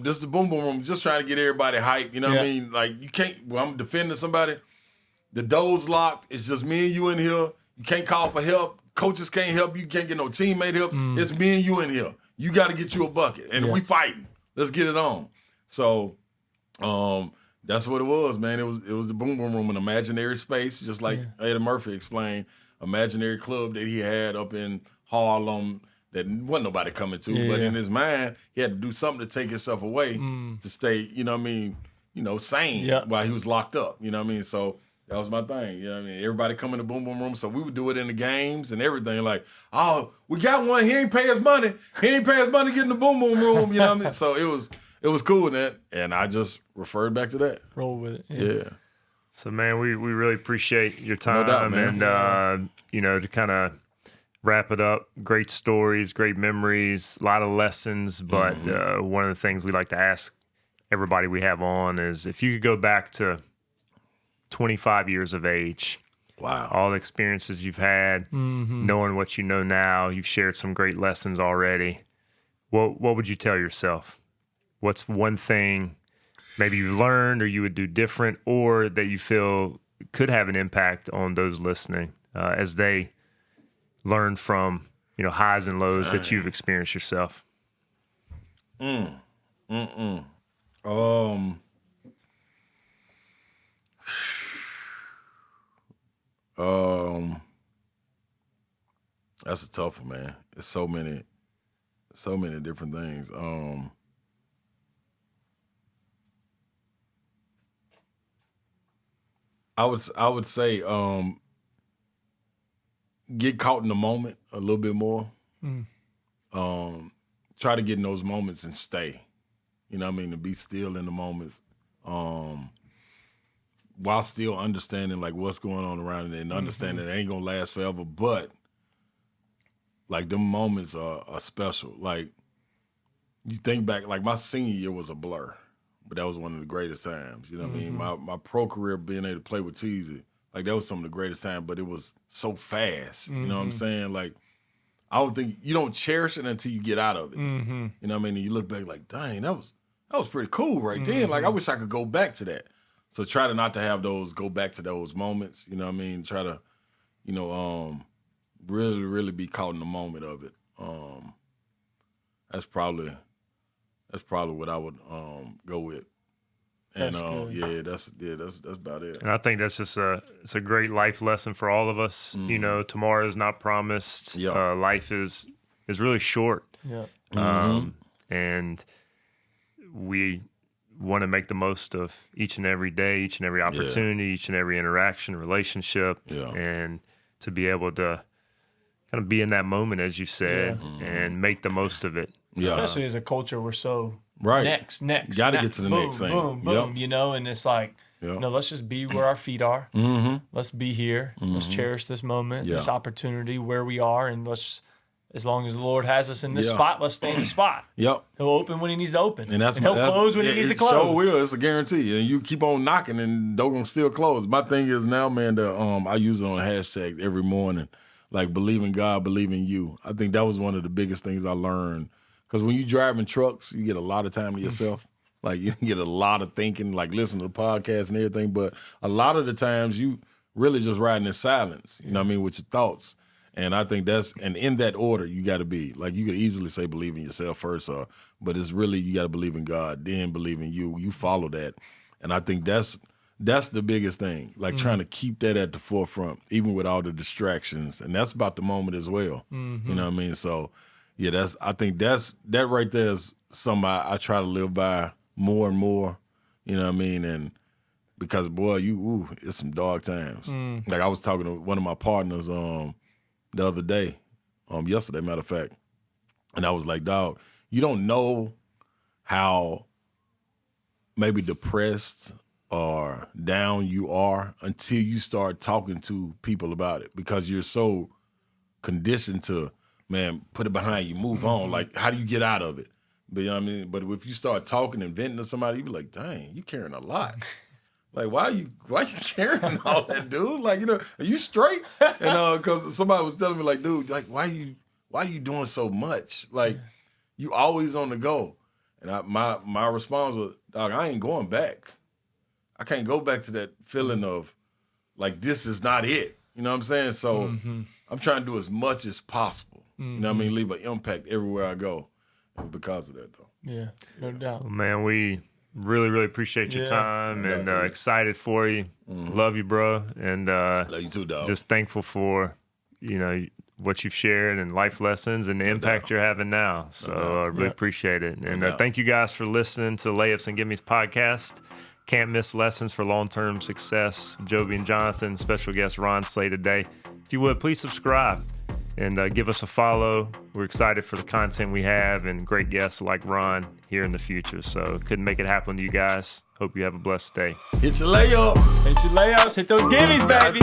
this is the Boom Boom Room, just trying to get everybody hyped, you know what I mean? Like, you can't, I'm defending somebody, the door's locked, it's just me and you in here, you can't call for help, coaches can't help you, can't get no teammate help, it's me and you in here, you got to get you a bucket, and we fighting, let's get it on. So, that's what it was, man. It was the Boom Boom Room, an imaginary space, just like Eddie Murphy explained, imaginary club that he had up in Harlem that wasn't nobody coming to, but in his mind, he had to do something to take himself away to stay, you know what I mean, you know, sane while he was locked up, you know what I mean? So that was my thing, you know what I mean? Everybody come in the Boom Boom Room, so we would do it in the games and everything, like, oh, we got one, he ain't pay us money. He ain't pay us money to get in the Boom Boom Room, you know what I mean? So it was cool in that, and I just referred back to that. Roll with it. Yeah. So, man, we really appreciate your time. No doubt, man. And, you know, to kind of wrap it up, great stories, great memories, a lot of lessons. But one of the things we like to ask everybody we have on is if you could go back to 25 years of age Wow. all the experiences you've had, knowing what you know now. You've shared some great lessons already. What would you tell yourself? What's one thing maybe you've learned or you would do different, or that you feel could have an impact on those listening as they learn from, highs and lows that you've experienced yourself? That's a tough one, man. It's so many different things. I would say get caught in the moment a little bit more. Try to get in those moments and stay. You know what I mean? To be still in the moments, while still understanding like what's going on around it and understanding it ain't gonna last forever. But like them moments are special. Like you think back, like my senior year was a blur, but that was one of the greatest times. You know what I mean? My pro career, being able to play with Teasy, like that was some of the greatest time. But it was so fast. You know what I'm saying? Like I don't think you don't cherish it until you get out of it. You know what I mean? And you look back like, dang, that was pretty cool right then. Like I wish I could go back to that. So try to not to have go back to those moments. You know what I mean? Try to, really, really be caught in the moment of it. That's probably what I would go with. And that's about it. And I think that's just it's a great life lesson for all of us. Tomorrow is not promised. Yeah. Life is really short. Yeah. And we want to make the most of each and every day, each and every opportunity, each and every interaction, relationship, and to be able to kind of be in that moment, as you said, and make the most most of it. Yeah. Especially as a culture, we're so right. Next. Got to get to the next thing. Boom, and it's like, let's just be where our feet are. Let's be here. Let's cherish this moment, this opportunity where we are, and as long as the Lord has us in this spot, let's stay in the spot. Yep. He'll open when he needs to open. And he'll close when he needs to close. Sure will. It's a guarantee. And you keep on knocking and door gonna still close. My thing is now, man, I use it on hashtags every morning. Like believe in God, believe in you. I think that was one of the biggest things I learned. Because when you driving trucks, you get a lot of time to yourself. Like you can get a lot of thinking, like listen to the podcast and everything. But a lot of the times you really just riding in silence, you know what I mean, with your thoughts. And I think and in that order, you got to be. Like you could easily say believe in yourself first, but it's really you got to believe in God, then believe in you. You follow that. And I think that's the biggest thing, like trying to keep that at the forefront, even with all the distractions. And that's about the moment as well. You know what I mean? So, yeah, I think that right there is something I try to live by more and more, you know what I mean? And because, boy, it's some dark times. Like I was talking to one of my partners the other day, yesterday, matter of fact, and I was like, dog, you don't know how maybe depressed or down you are until you start talking to people about it, because you're so conditioned to, man, put it behind you, move on. Like, how do you get out of it? But you know what I mean? But if you start talking and venting to somebody, you be like, dang, you carrying a lot. Like, why you carrying all that, dude? Like, are you straight? And because somebody was telling me, like, dude, like, why you doing so much? Like, you always on the go. And my response was, dog, I ain't going back. I can't go back to that feeling of, like, this is not it. You know what I'm saying? So I'm trying to do as much as possible. You know what I mean? Leave an impact everywhere I go. And because of that, though. Yeah, no doubt. Well, man, we really, really appreciate your time and excited for you. Love you, bro. And love you too, dog. Just thankful for, what you've shared and life lessons and the impact you're having now. So I really appreciate it. And thank you guys for listening to Layups and Gimmes podcast. Can't miss lessons for long-term success. Joby and Jonathan, special guest Ron Slay today. If you would, please subscribe and give us a follow. We're excited for the content we have and great guests like Ron here in the future. So couldn't make it happen to you guys. Hope you have a blessed day. Hit your layups. Hit those gimmies, baby.